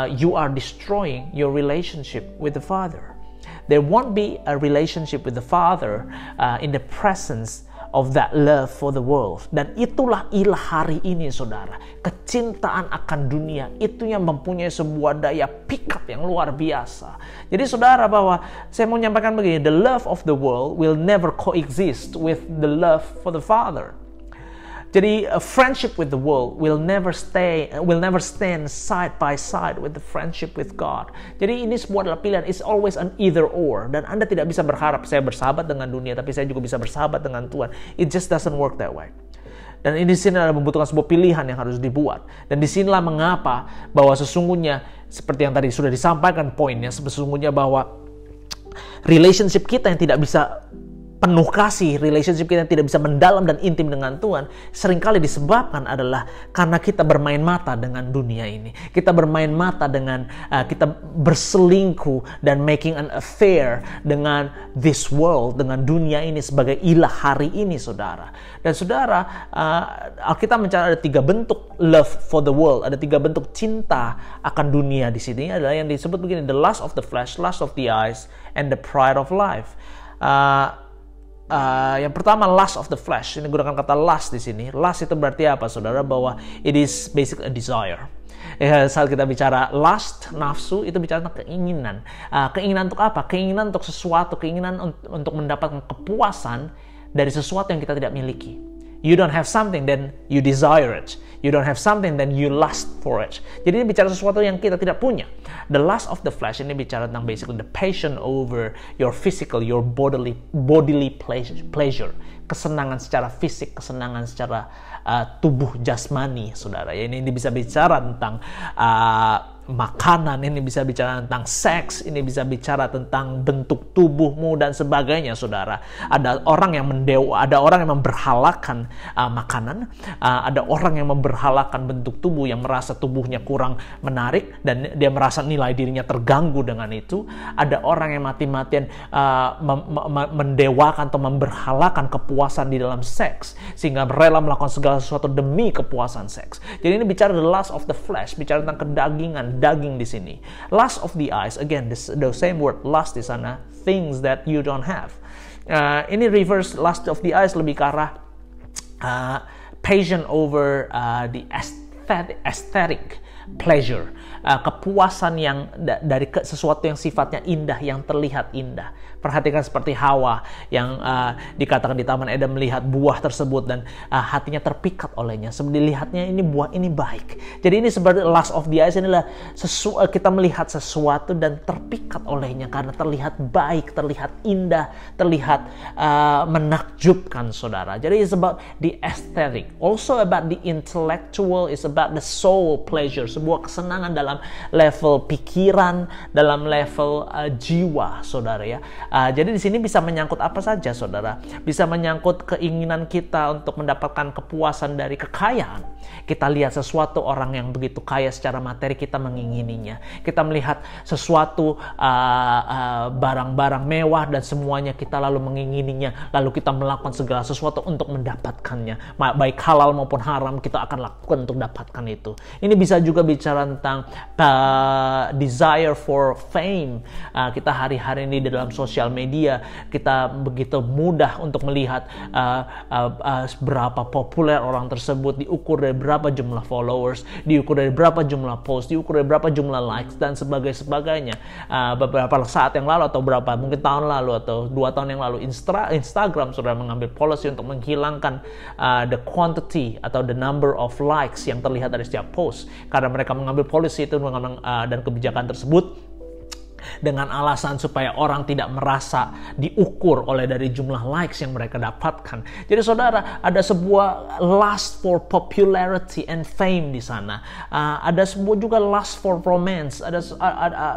you are destroying your relationship with the Father. There won't be a relationship with the Father in the presence of that love for the world. Dan itulah ilah hari ini, saudara. Kecintaan akan dunia itu yang mempunyai sebuah daya pick up yang luar biasa. Jadi saudara, bahwa saya mau menyampaikan begini, the love of the world will never coexist with the love for the Father. Jadi a friendship with the world will never stand side by side with the friendship with God. Jadi ini sebuah adalah pilihan, it's always an either or. Dan Anda tidak bisa berharap saya bersahabat dengan dunia tapi saya juga bisa bersahabat dengan Tuhan. It just doesn't work that way. Dan ini di sini adalah membutuhkan sebuah pilihan yang harus dibuat. Dan disinilah mengapa bahwa sesungguhnya seperti yang tadi sudah disampaikan poinnya, sesungguhnya bahwa relationship kita yang tidak bisa penuh kasih, relationship kita tidak bisa mendalam dan intim dengan Tuhan, seringkali disebabkan adalah karena kita bermain mata dengan dunia ini. Kita bermain mata dengan, kita berselingkuh dan making an affair dengan this world, dengan dunia ini sebagai ilah hari ini, saudara. Dan saudara, Alkitab mencatat ada 3 bentuk love for the world, ada 3 bentuk cinta akan dunia di sini, adalah yang disebut begini, the lust of the flesh, lust of the eyes, and the pride of life. Yang pertama, lust of the flesh. Ini gunakan kata lust di sini. Lust itu berarti apa, saudara? Bahwa it is basically a desire. Saat kita bicara lust, nafsu, itu bicara tentang keinginan. Keinginan untuk apa? Keinginan untuk sesuatu, keinginan untuk mendapatkan kepuasan dari sesuatu yang kita tidak miliki. You don't have something, then you desire it. You don't have something, then you lust for it. Jadi ini bicara sesuatu yang kita tidak punya. The lust of the flesh ini bicara tentang basically the passion over your physical, your bodily pleasure. Kesenangan secara fisik, kesenangan secara tubuh jasmani, saudara. Ini bisa bicara tentang makanan, ini bisa bicara tentang seks, ini bisa bicara tentang bentuk tubuhmu dan sebagainya, saudara. Ada orang yang memberhalakan makanan, ada orang yang memberhalakan bentuk tubuh yang merasa tubuhnya kurang menarik dan dia merasa nilai dirinya terganggu dengan itu. Ada orang yang mati-matian mendewakan atau memberhalakan kepuasan di dalam seks sehingga rela melakukan segala sesuatu demi kepuasan seks. Jadi ini bicara the lust of the flesh, bicara tentang kedagingan, daging di sini. Lust of the eyes, again, the same word lust di sana, things that you don't have. Ini reverse lust of the eyes lebih ke arah passion over the aesthetic pleasure, kepuasan yang dari sesuatu yang sifatnya indah, yang terlihat indah. Perhatikan seperti Hawa yang dikatakan di Taman Eden melihat buah tersebut dan hatinya terpikat olehnya. Sebenarnya lihatnya ini buah ini baik. Jadi ini seperti lust of the eyes, inilah kita melihat sesuatu dan terpikat olehnya karena terlihat baik, terlihat indah, terlihat menakjubkan, saudara. Jadi it's about the aesthetic, also about the intellectual, it's about the soul pleasure, sebuah kesenangan dalam level pikiran, dalam level jiwa, saudara ya. Jadi di sini bisa menyangkut apa saja, saudara. Bisa menyangkut keinginan kita untuk mendapatkan kepuasan dari kekayaan. Kita lihat sesuatu orang yang begitu kaya secara materi, kita mengingininya. Kita melihat sesuatu barang-barang mewah dan semuanya kita lalu mengingininya. Lalu kita melakukan segala sesuatu untuk mendapatkannya. Baik halal maupun haram kita akan lakukan untuk dapatkan itu. Ini bisa juga bicara tentang desire for fame. Kita hari-hari ini di dalam sosial media, kita begitu mudah untuk melihat berapa populer orang tersebut, diukur dari berapa jumlah followers, diukur dari berapa jumlah post, diukur dari berapa jumlah likes dan sebagainya. Beberapa saat yang lalu atau mungkin tahun lalu atau 2 tahun yang lalu, Instagram sudah mengambil policy untuk menghilangkan the quantity atau the number of likes yang terlihat dari setiap post, karena mereka mengambil policy itu dan kebijakan tersebut dengan alasan supaya orang tidak merasa diukur oleh dari jumlah likes yang mereka dapatkan. Jadi saudara, ada sebuah lust for popularity and fame di sana. Ada sebuah juga lust for romance.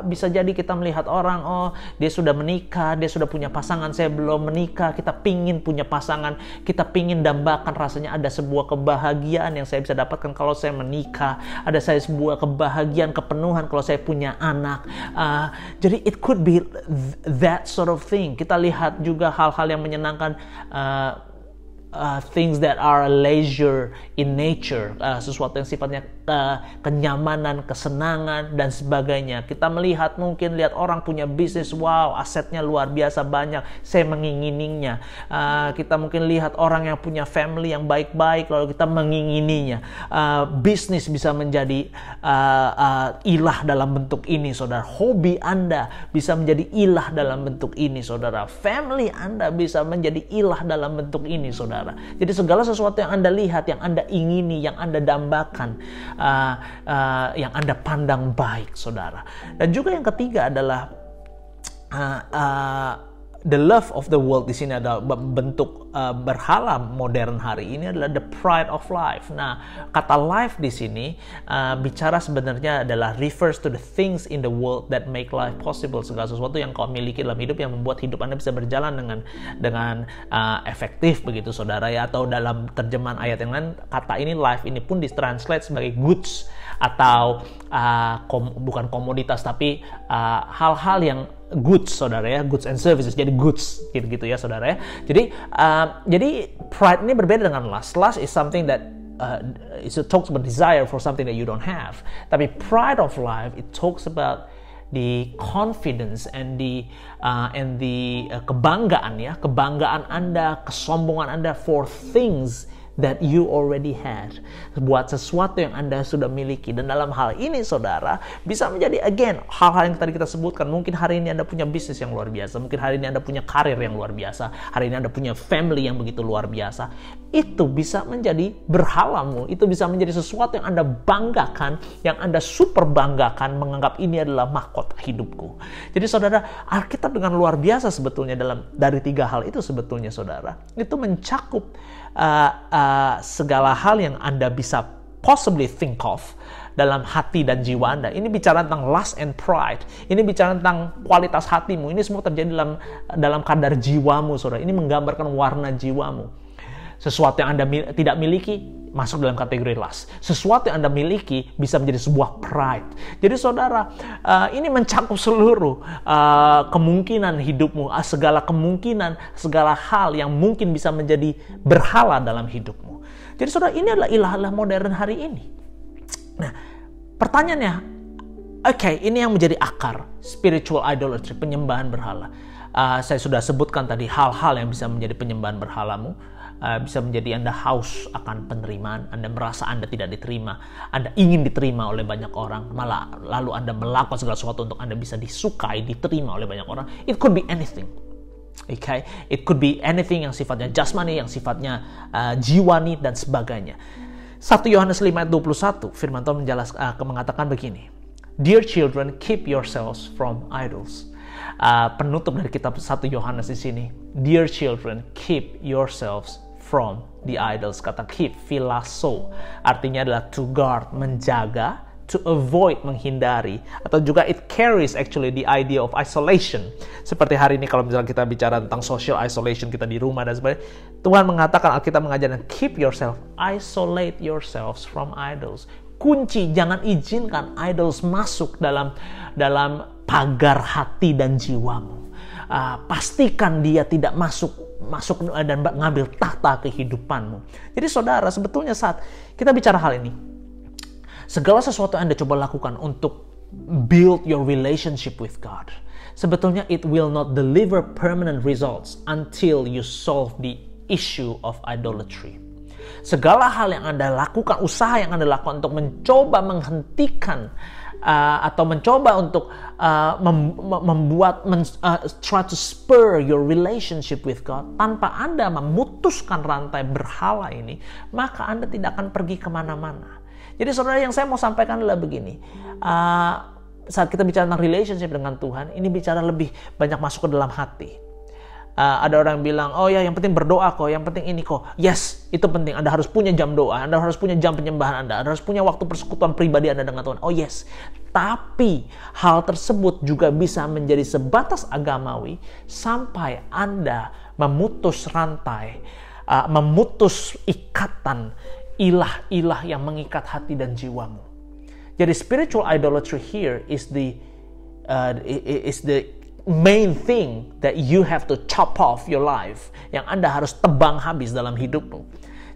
Bisa jadi kita melihat orang, oh dia sudah menikah, dia sudah punya pasangan, saya belum menikah. Kita pingin punya pasangan, kita pingin dambakan rasanya ada sebuah kebahagiaan yang saya bisa dapatkan kalau saya menikah. Ada sebuah kebahagiaan, kepenuhan kalau saya punya anak. Jadi it could be that sort of thing. Kita lihat juga hal-hal yang menyenangkan, things that are leisure in nature, sesuatu yang sifatnya kenyamanan, kesenangan dan sebagainya. Kita melihat lihat orang punya bisnis, wow, asetnya luar biasa banyak, saya mengingininya. Kita mungkin lihat orang yang punya family yang baik-baik, lalu kita mengingininya. Bisnis bisa menjadi ilah dalam bentuk ini, saudara. Hobi Anda bisa menjadi ilah dalam bentuk ini, saudara. Family Anda bisa menjadi ilah dalam bentuk ini, saudara. Jadi segala sesuatu yang Anda lihat, yang Anda ingini, yang Anda dambakan, yang Anda pandang baik, saudara. Dan juga yang ketiga adalah the love of the world. Di sini ada bentuk berhala modern hari ini adalah the pride of life. Nah, kata life di sini bicara sebenarnya adalah refers to the things in the world that make life possible. Segala sesuatu yang kau miliki dalam hidup yang membuat hidup Anda bisa berjalan dengan efektif begitu, saudara ya. Atau dalam terjemahan ayat yang lain, kata ini life ini pun ditranslate sebagai goods atau bukan komoditas tapi hal-hal yang goods, saudara ya, goods and services, jadi goods gitu ya, saudara ya. Jadi pride ini berbeda dengan lust. Lust is something that it talks about desire for something that you don't have. Tapi pride of life, it talks about the confidence and the kebanggaan ya, kebanggaan Anda, kesombongan Anda for things that you already had, buat sesuatu yang Anda sudah miliki. Dan dalam hal ini saudara, bisa menjadi again hal-hal yang tadi kita sebutkan. Mungkin hari ini Anda punya bisnis yang luar biasa, mungkin hari ini Anda punya karir yang luar biasa, hari ini Anda punya family yang begitu luar biasa. Itu bisa menjadi berhalamu, itu bisa menjadi sesuatu yang Anda banggakan, yang Anda super banggakan, menganggap ini adalah mahkota hidupku. Jadi saudara, Alkitab dengan luar biasa sebetulnya dari 3 hal itu sebetulnya saudara, itu mencakup segala hal yang Anda bisa possibly think of dalam hati dan jiwa Anda. Ini bicara tentang lust and pride. Ini bicara tentang kualitas hatimu. Ini semua terjadi dalam kadar jiwamu, saudara. Ini menggambarkan warna jiwamu. Sesuatu yang Anda tidak miliki masuk dalam kategori lust. Sesuatu yang Anda miliki bisa menjadi sebuah pride. Jadi saudara, ini mencakup seluruh kemungkinan hidupmu, segala kemungkinan, segala hal yang mungkin bisa menjadi berhala dalam hidupmu. Jadi saudara, ini adalah ilah-ilah modern hari ini. Nah, pertanyaannya, oke, ini yang menjadi akar spiritual idolatry, penyembahan berhala. Saya sudah sebutkan tadi hal-hal yang bisa menjadi penyembahan berhalamu. Bisa menjadi Anda haus akan penerimaan, Anda merasa Anda tidak diterima, Anda ingin diterima oleh banyak orang, malah lalu Anda melakukan segala sesuatu untuk Anda bisa disukai, diterima oleh banyak orang. It could be anything. Okay? It could be anything yang sifatnya jasmani, yang sifatnya jiwani dan sebagainya. 1 Yohanes 5 ayat 21, firman Tuhan mengatakan begini. Dear children, keep yourselves from idols. Penutup dari kitab 1 Yohanes di sini. Dear children, keep yourselves from the idols. Kata keep, philasso, artinya adalah to guard, menjaga, to avoid, menghindari, atau juga it carries actually the idea of isolation. Seperti hari ini kalau misalnya kita bicara tentang social isolation, kita di rumah dan sebagainya, Tuhan mengatakan, Alkitab mengajarkan keep yourself, isolate yourselves from idols. Kunci, jangan izinkan idols masuk dalam pagar hati dan jiwamu. Pastikan dia tidak masuk dan mengambil tahta kehidupanmu. Jadi saudara, sebetulnya saat kita bicara hal ini, segala sesuatu yang Anda coba lakukan untuk build your relationship with God, sebetulnya it will not deliver permanent results until you solve the issue of idolatry. Segala hal yang Anda lakukan, usaha yang Anda lakukan untuk mencoba menghentikan atau mencoba untuk try to spur your relationship with God, tanpa Anda memutuskan rantai berhala ini, maka Anda tidak akan pergi kemana-mana. Jadi saudara, yang saya mau sampaikan adalah begini, saat kita bicara tentang relationship dengan Tuhan, ini bicara lebih banyak masuk ke dalam hati. Ada orang bilang, oh ya yang penting berdoa kok, yang penting ini kok. Yes, itu penting. Anda harus punya jam doa, Anda harus punya jam penyembahan Anda harus punya waktu persekutuan pribadi Anda dengan Tuhan. Oh yes, tapi hal tersebut juga bisa menjadi sebatas agamawi sampai Anda memutus rantai, memutus ikatan ilah-ilah yang mengikat hati dan jiwamu. Jadi spiritual idolatry here is the main thing that you have to chop off your life, yang Anda harus tebang habis dalam hidupmu.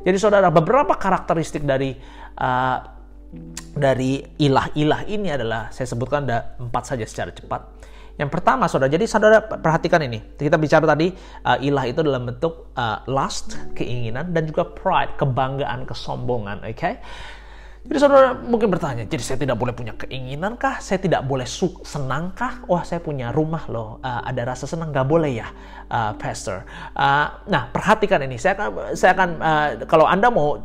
Jadi saudara, beberapa karakteristik dari ilah-ilah ini adalah, saya sebutkan ada 4 saja secara cepat. Yang pertama saudara, jadi saudara perhatikan ini, kita bicara tadi ilah itu dalam bentuk lust, keinginan, dan juga pride, kebanggaan, kesombongan. Okay? Jadi saudara mungkin bertanya, jadi saya tidak boleh punya keinginan kah? Saya tidak boleh senang kah? Wah, saya punya rumah loh, ada rasa senang, nggak boleh ya, Pastor? Nah, perhatikan ini. Saya akan kalau Anda mau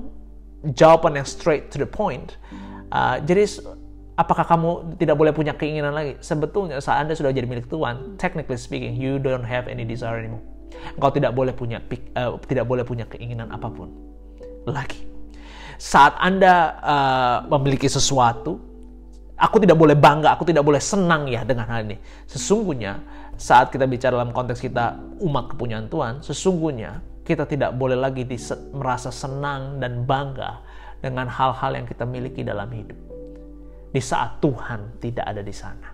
jawaban yang straight to the point, jadi apakah kamu tidak boleh punya keinginan lagi? Sebetulnya saat Anda sudah jadi milik Tuhan, technically speaking, you don't have any desire anymore. Engkau tidak boleh punya keinginan apapun lagi. Saat Anda memiliki sesuatu, aku tidak boleh bangga, aku tidak boleh senang ya dengan hal ini. Sesungguhnya saat kita bicara dalam konteks kita umat kepunyaan Tuhan, sesungguhnya kita tidak boleh lagi merasa senang dan bangga dengan hal-hal yang kita miliki dalam hidup di saat Tuhan tidak ada di sana.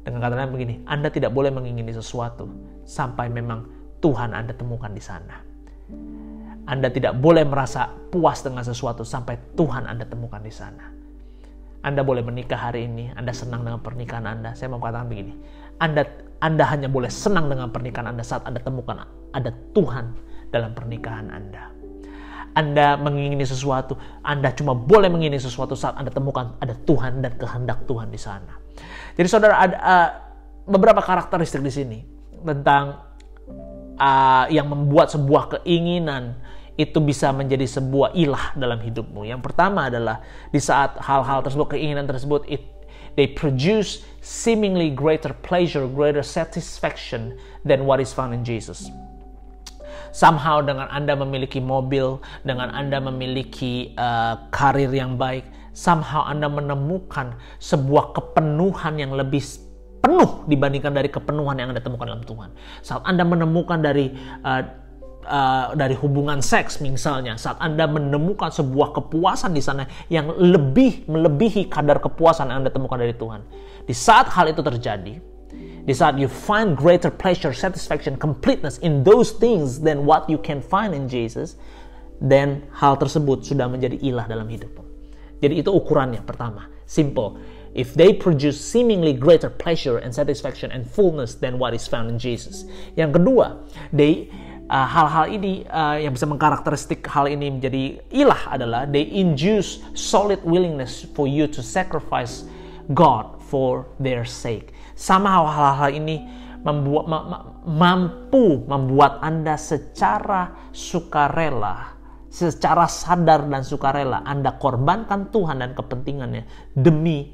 Dengan kata lain begini, Anda tidak boleh mengingini sesuatu sampai memang Tuhan Anda temukan di sana. Anda tidak boleh merasa puas dengan sesuatu sampai Tuhan Anda temukan di sana. Anda boleh menikah hari ini, Anda senang dengan pernikahan Anda. Saya mau katakan begini, Anda hanya boleh senang dengan pernikahan Anda saat Anda temukan ada Tuhan dalam pernikahan Anda. Anda mengingini sesuatu, Anda cuma boleh mengingini sesuatu saat Anda temukan ada Tuhan dan kehendak Tuhan di sana. Jadi saudara, ada beberapa karakteristik di sini tentang yang membuat sebuah keinginan itu bisa menjadi sebuah ilah dalam hidupmu. Yang pertama adalah di saat hal-hal tersebut, keinginan tersebut, they produce seemingly greater pleasure, greater satisfaction than what is found in Jesus. Somehow dengan Anda memiliki mobil, dengan Anda memiliki karir yang baik, somehow Anda menemukan sebuah kepenuhan yang lebih penuh dibandingkan dari kepenuhan yang Anda temukan dalam Tuhan. Saat Anda menemukan dari hubungan seks misalnya, saat Anda menemukan sebuah kepuasan di sana yang melebihi kadar kepuasan yang Anda temukan dari Tuhan. Di saat hal itu terjadi, di saat you find greater pleasure, satisfaction, completeness in those things than what you can find in Jesus, then hal tersebut sudah menjadi ilah dalam hidupmu. Jadi itu ukurannya pertama, simple. If they produce seemingly greater pleasure and satisfaction and fullness than what is found in Jesus. Yang kedua, hal-hal ini yang bisa mengkarakteristik hal ini menjadi ilah adalah they induce solid willingness for you to sacrifice God for their sake. Somehow hal-hal ini mampu membuat Anda secara sukarela, secara sadar dan sukarela Anda korbankan Tuhan dan kepentingannya demi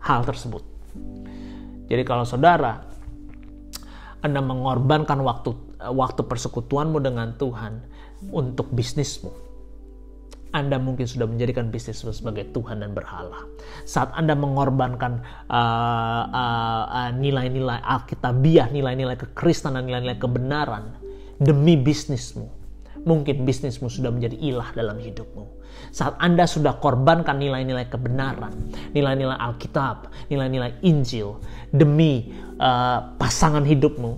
hal tersebut. Jadi kalau saudara Anda mengorbankan waktu persekutuanmu dengan Tuhan untuk bisnismu, Anda mungkin sudah menjadikan bisnismu sebagai Tuhan dan berhala. Saat Anda mengorbankan nilai-nilai Alkitabiah, nilai-nilai kekristenan, nilai-nilai kebenaran demi bisnismu, mungkin bisnismu sudah menjadi ilah dalam hidupmu. Saat Anda sudah korbankan nilai-nilai kebenaran, nilai-nilai Alkitab, nilai-nilai Injil demi pasangan hidupmu,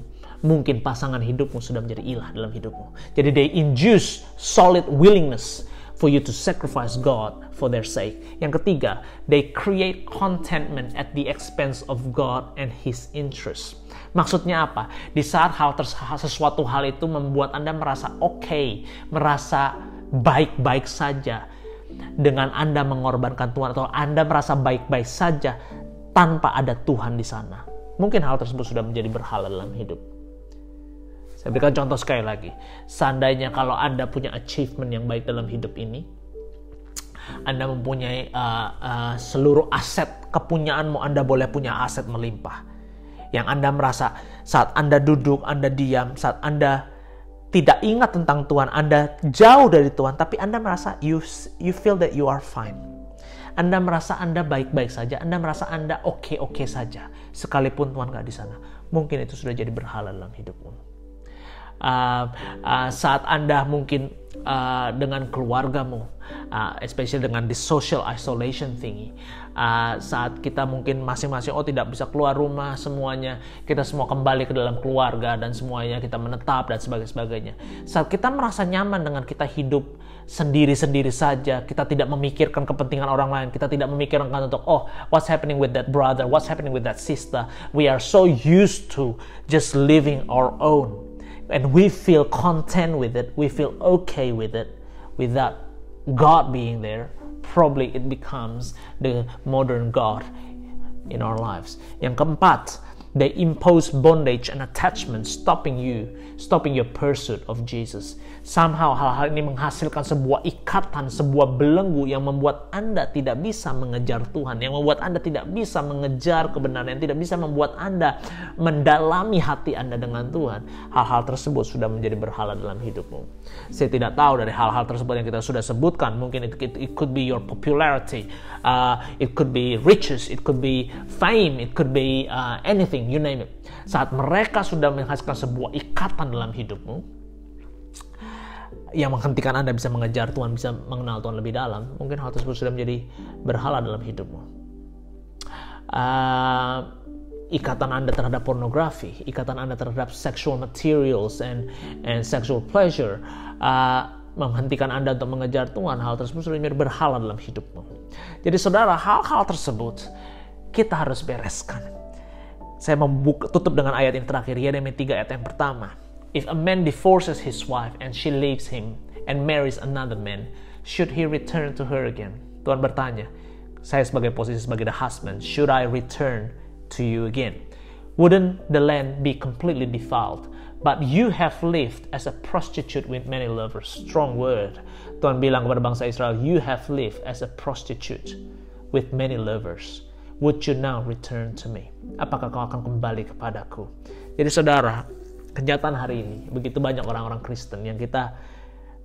mungkin pasangan hidupmu sudah menjadi ilah dalam hidupmu. Jadi they induce solid willingness for you to sacrifice God for their sake. Yang ketiga, they create contentment at the expense of God and His interest. Maksudnya apa? Di saat sesuatu hal itu membuat Anda merasa okay, merasa baik-baik saja dengan Anda mengorbankan Tuhan, atau Anda merasa baik-baik saja tanpa ada Tuhan di sana. Mungkin hal tersebut sudah menjadi berhala dalam hidup. Saya berikan contoh sekali lagi. Seandainya kalau Anda punya achievement yang baik dalam hidup ini, Anda mempunyai seluruh aset kepunyaanmu, Anda boleh punya aset melimpah. Yang Anda merasa saat Anda duduk, Anda diam, saat Anda tidak ingat tentang Tuhan, Anda jauh dari Tuhan, tapi Anda merasa you feel that you are fine. Anda merasa Anda baik-baik saja, Anda merasa Anda oke-oke saja, sekalipun Tuhan nggak di sana. Mungkin itu sudah jadi berhala dalam hidupmu. Saat Anda mungkin dengan keluargamu, especially dengan the social isolation thingy, saat kita mungkin masing-masing tidak bisa keluar rumah semuanya, kita semua kembali ke dalam keluarga dan semuanya kita menetap dan sebagainya. Saat kita merasa nyaman dengan kita hidup sendiri-sendiri saja, kita tidak memikirkan kepentingan orang lain, kita tidak memikirkan untuk what's happening with that brother, what's happening with that sister. We are so used to just living our own. And we feel content with it, we feel okay with it, without God being there. Probably it becomes the modern God in our lives. Yang keempat, they impose bondage and attachment, stopping your pursuit of Jesus. Somehow hal-hal ini menghasilkan sebuah ikatan, sebuah belenggu yang membuat Anda tidak bisa mengejar Tuhan, yang membuat Anda tidak bisa mengejar kebenaran, yang tidak bisa membuat Anda mendalami hati Anda dengan Tuhan. Hal-hal tersebut sudah menjadi berhala dalam hidupmu. Saya tidak tahu dari hal-hal tersebut yang kita sudah sebutkan, mungkin it could be your popularity, it could be riches, it could be fame, it could be anything, you name it. Saat mereka sudah menghasilkan sebuah ikatan dalam hidupmu yang menghentikan Anda bisa mengejar Tuhan, bisa mengenal Tuhan lebih dalam, mungkin hal tersebut sudah menjadi berhala dalam hidupmu. Ikatan Anda terhadap pornografi, ikatan Anda terhadap sexual materials and sexual pleasure, menghentikan Anda untuk mengejar Tuhan, hal tersebut sudah menjadi berhala dalam hidupmu. Jadi saudara, hal-hal tersebut kita harus bereskan. Saya tutup dengan ayat yang terakhir, Yeremia 3 ayat yang pertama. If a man divorces his wife and she leaves him and marries another man, should he return to her again? Tuhan bertanya, saya sebagai posisi sebagai the husband, should I return to you again? Wouldn't the land be completely defiled? But you have lived as a prostitute with many lovers. Strong word. Tuhan bilang kepada bangsa Israel, you have lived as a prostitute with many lovers. Would you now return to me? Apakah kau akan kembali kepadaku? Jadi saudara, kenyataan hari ini, begitu banyak orang-orang Kristen yang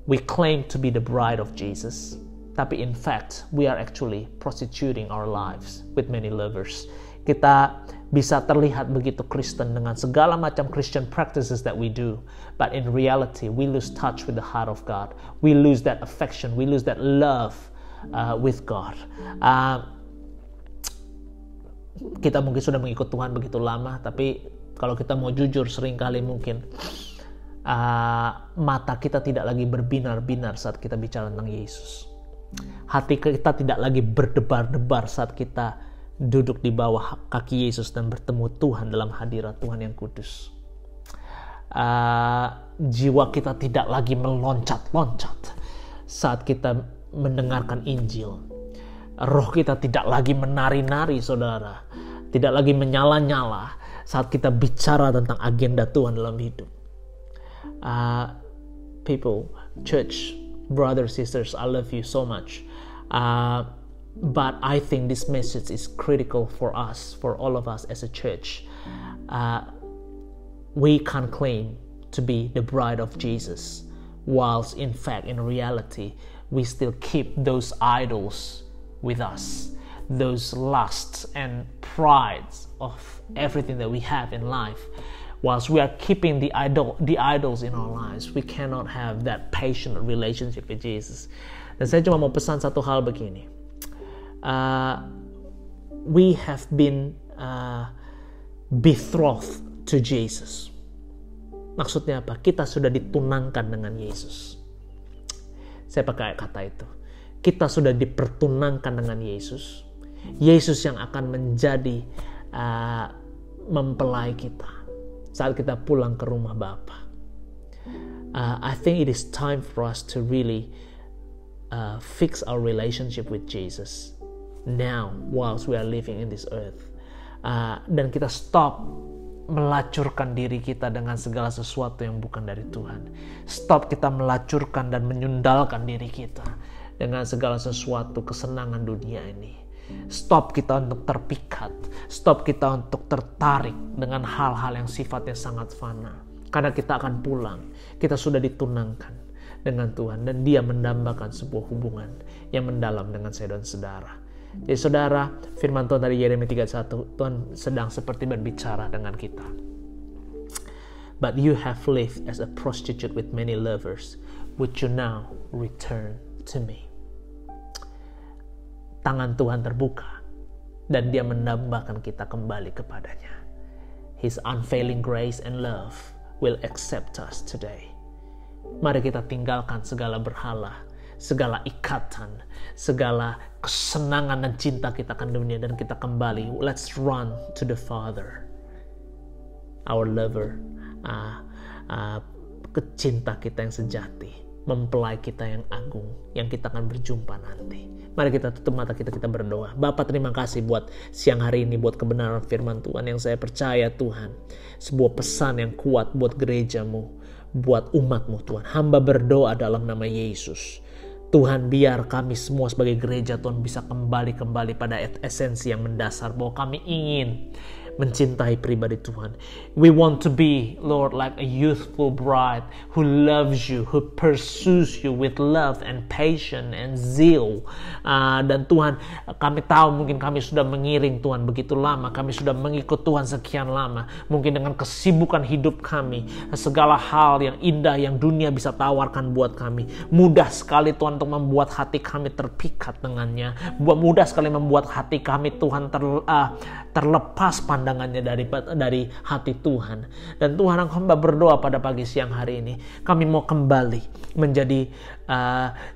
we claim to be the bride of Jesus. Tapi in fact, we are actually prostituting our lives with many lovers. Kita bisa terlihat begitu Kristen dengan segala macam Christian practices that we do. But in reality, we lose touch with the heart of God. We lose that affection. We lose that love with God. Kita mungkin sudah mengikut Tuhan begitu lama, tapi kalau kita mau jujur, seringkali mungkin mata kita tidak lagi berbinar-binar saat kita bicara tentang Yesus. Hati kita tidak lagi berdebar-debar saat kita duduk di bawah kaki Yesus dan bertemu Tuhan dalam hadirat Tuhan yang kudus. Jiwa kita tidak lagi meloncat-loncat saat kita mendengarkan Injil. Roh kita tidak lagi menari-nari, saudara. Tidak lagi menyala-nyala saat kita bicara tentang agenda Tuhan dalam hidup. People, church, brothers, sisters, I love you so much. But I think this message is critical for us, for all of us as a church. We can claim to be the bride of Jesus, whilst in fact, in reality, we still keep those idols with us, those lusts and prides of everything that we have in life. Whilst we are keeping the idols in our lives, we cannot have that passionate relationship with Jesus. Dan saya cuma mau pesan satu hal begini. We have been betrothed to Jesus. Maksudnya apa? Kita sudah ditunangkan dengan Yesus. Saya pakai kata itu. Kita sudah dipertunangkan dengan Yesus. Yesus yang akan menjadi mempelai kita saat kita pulang ke rumah Bapa. I think it is time for us to really fix our relationship with Jesus now whilst we are living in this earth. Dan kita stop melacurkan diri kita dengan segala sesuatu yang bukan dari Tuhan. Stop kita melacurkan dan menyundalkan diri kita dengan segala sesuatu kesenangan dunia ini. Stop kita untuk terpikat. Stop kita untuk tertarik dengan hal-hal yang sifatnya sangat fana. Karena kita akan pulang. Kita sudah ditunangkan dengan Tuhan. Dan Dia mendambakan sebuah hubungan yang mendalam dengan saya dan saudara. Jadi saudara, firman Tuhan dari Yeremia 31, Tuhan sedang seperti berbicara dengan kita. But you have lived as a prostitute with many lovers. Would you now return to me? Tangan Tuhan terbuka dan Dia mendambakan kita kembali kepadanya. His unfailing grace and love will accept us today. Mari kita tinggalkan segala berhala, segala ikatan, segala kesenangan dan cinta kita akan dunia, dan kita kembali. Let's run to the Father, our lover, kecinta kita yang sejati, mempelai kita yang agung, yang kita akan berjumpa nanti. Mari kita tutup mata kita berdoa. Bapa, terima kasih buat siang hari ini, buat kebenaran firman Tuhan yang saya percaya Tuhan. Sebuah pesan yang kuat buat gerejamu, buat umatmu Tuhan. Hamba berdoa dalam nama Yesus. Tuhan, biar kami semua sebagai gereja Tuhan bisa kembali pada esensi yang mendasar, bahwa kami ingin mencintai pribadi Tuhan. We want to be, Lord, like a youthful bride who loves you, who pursues you with love and patience and zeal. Dan Tuhan, kami tahu mungkin kami sudah mengiring Tuhan begitu lama, kami sudah mengikut Tuhan sekian lama. Mungkin dengan kesibukan hidup kami, segala hal yang indah yang dunia bisa tawarkan buat kami, mudah sekali Tuhan untuk membuat hati kami terpikat dengannya. Mudah sekali membuat hati kami Tuhan terlepas pandangannya dari hati Tuhan. Dan Tuhan, hamba berdoa pada pagi siang hari ini, kami mau kembali menjadi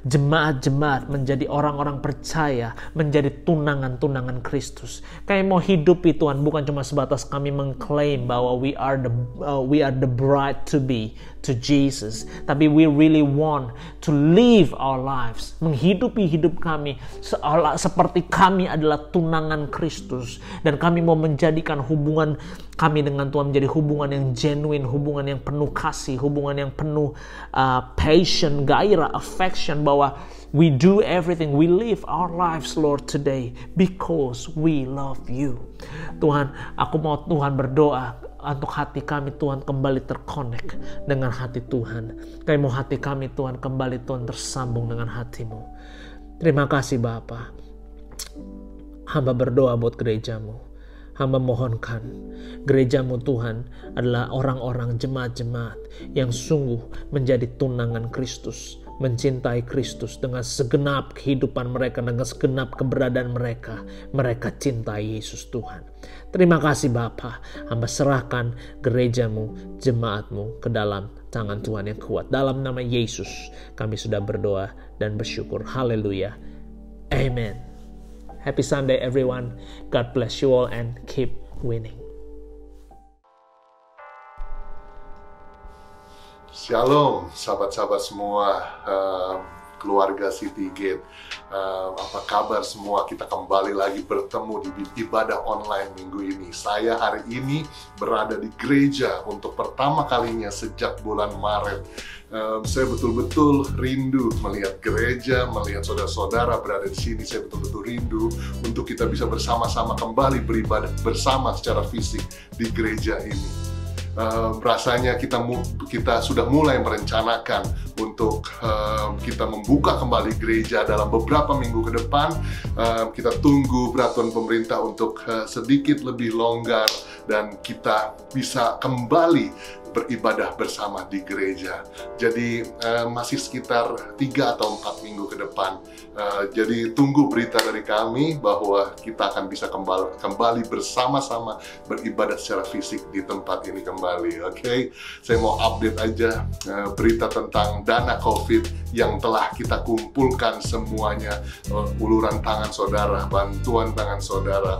jemaat-jemaat menjadi orang-orang percaya, menjadi tunangan-tunangan Kristus. Kami mau hidupi Tuhan bukan cuma sebatas kami mengklaim bahwa we are the bride to be to Jesus, tapi we really want to live our lives, menghidupi hidup kami seolah seperti kami adalah tunangan Kristus, dan kami mau menjadikan hubungan kami dengan Tuhan menjadi hubungan yang genuine, hubungan yang penuh kasih, hubungan yang penuh passion, gairah, affection, bahwa we do everything, we live our lives, Lord, today because we love you. Tuhan, aku mau Tuhan berdoa untuk hati kami, Tuhan, kembali terkonek dengan hati Tuhan. Kami mau hati kami, Tuhan, kembali, Tuhan, tersambung dengan hati-Mu. Terima kasih, Bapa. Hamba berdoa buat gereja-Mu. Hamba mohonkan gereja-Mu, Tuhan, adalah orang-orang jemaat-jemaat yang sungguh menjadi tunangan Kristus, mencintai Kristus dengan segenap kehidupan mereka, dengan segenap keberadaan mereka. Mereka cintai Yesus, Tuhan. Terima kasih, Bapa. Hamba serahkan gereja-Mu, jemaat-Mu ke dalam tangan Tuhan yang kuat. Dalam nama Yesus kami sudah berdoa dan bersyukur. Haleluya. Amen. Happy Sunday, everyone. God bless you all and keep winning. Shalom, sahabat-sahabat semua, keluarga Citygate. Apa kabar semua? Kita kembali lagi bertemu di ibadah online minggu ini. Saya hari ini berada di gereja untuk pertama kalinya sejak bulan Maret. Saya betul-betul rindu melihat gereja, melihat saudara-saudara berada di sini. Saya betul-betul rindu untuk kita bisa bersama-sama kembali beribadah bersama secara fisik di gereja ini. Rasanya kita sudah mulai merencanakan untuk kita membuka kembali gereja dalam beberapa minggu ke depan. Kita tunggu peraturan pemerintah untuk sedikit lebih longgar dan kita bisa kembali beribadah bersama di gereja. Jadi masih sekitar 3 atau 4 minggu ke depan. Jadi tunggu berita dari kami bahwa kita akan bisa kembali bersama-sama beribadah secara fisik di tempat ini kembali. Oke? Saya mau update aja berita tentang dana COVID yang telah kita kumpulkan semuanya, uluran tangan saudara, bantuan tangan saudara.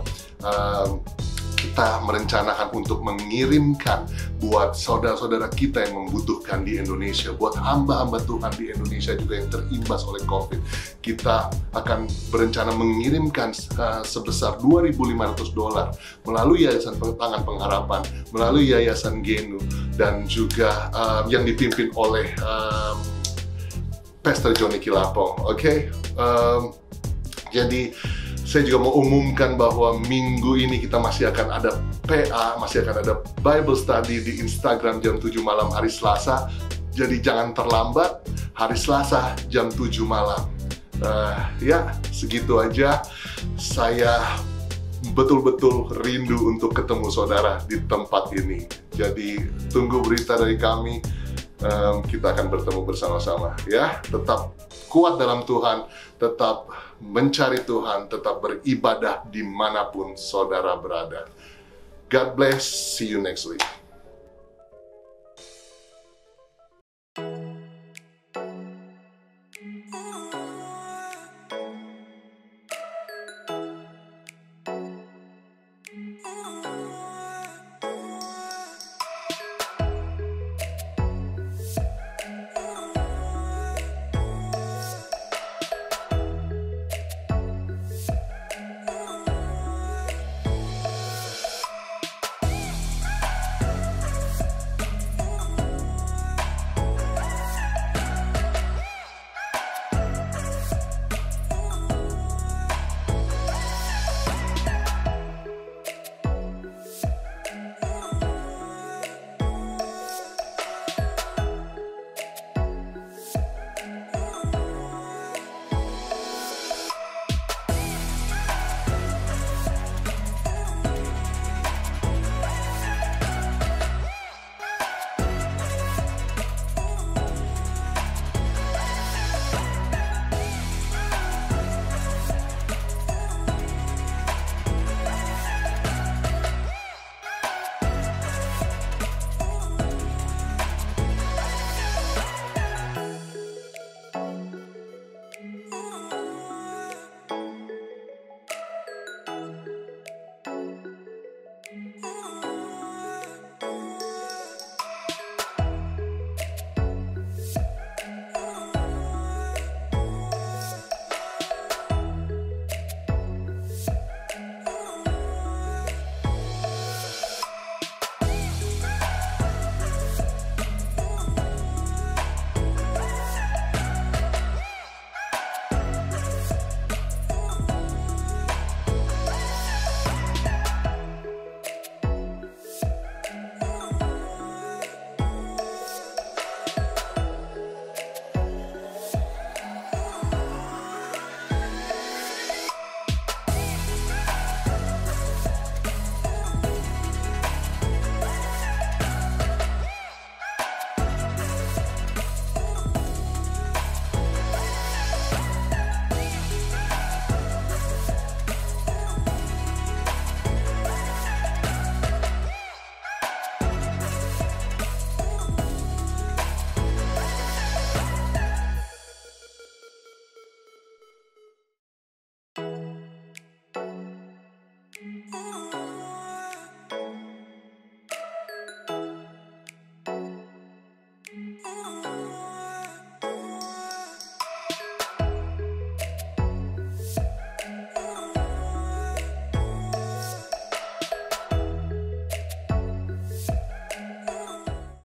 Kita merencanakan untuk mengirimkan buat saudara-saudara kita yang membutuhkan di Indonesia, buat hamba-hamba Tuhan di Indonesia juga yang terimbas oleh COVID. Kita akan berencana mengirimkan sebesar $2.500 melalui Yayasan Tangan Pengharapan, melalui Yayasan Genu, dan juga yang dipimpin oleh Pastor Johnny Kilapong. Oke? Jadi saya juga mau umumkan bahwa minggu ini kita masih akan ada PA, masih akan ada Bible Study di Instagram jam 7 malam hari Selasa. Jadi jangan terlambat, hari Selasa jam 7 malam. Ya, segitu aja. Saya betul-betul rindu untuk ketemu saudara di tempat ini. Jadi tunggu berita dari kami. Kita akan bertemu bersama-sama. Ya, tetap kuat dalam Tuhan, tetap mencari Tuhan, tetap beribadah dimanapun saudara berada. God bless, see you next week.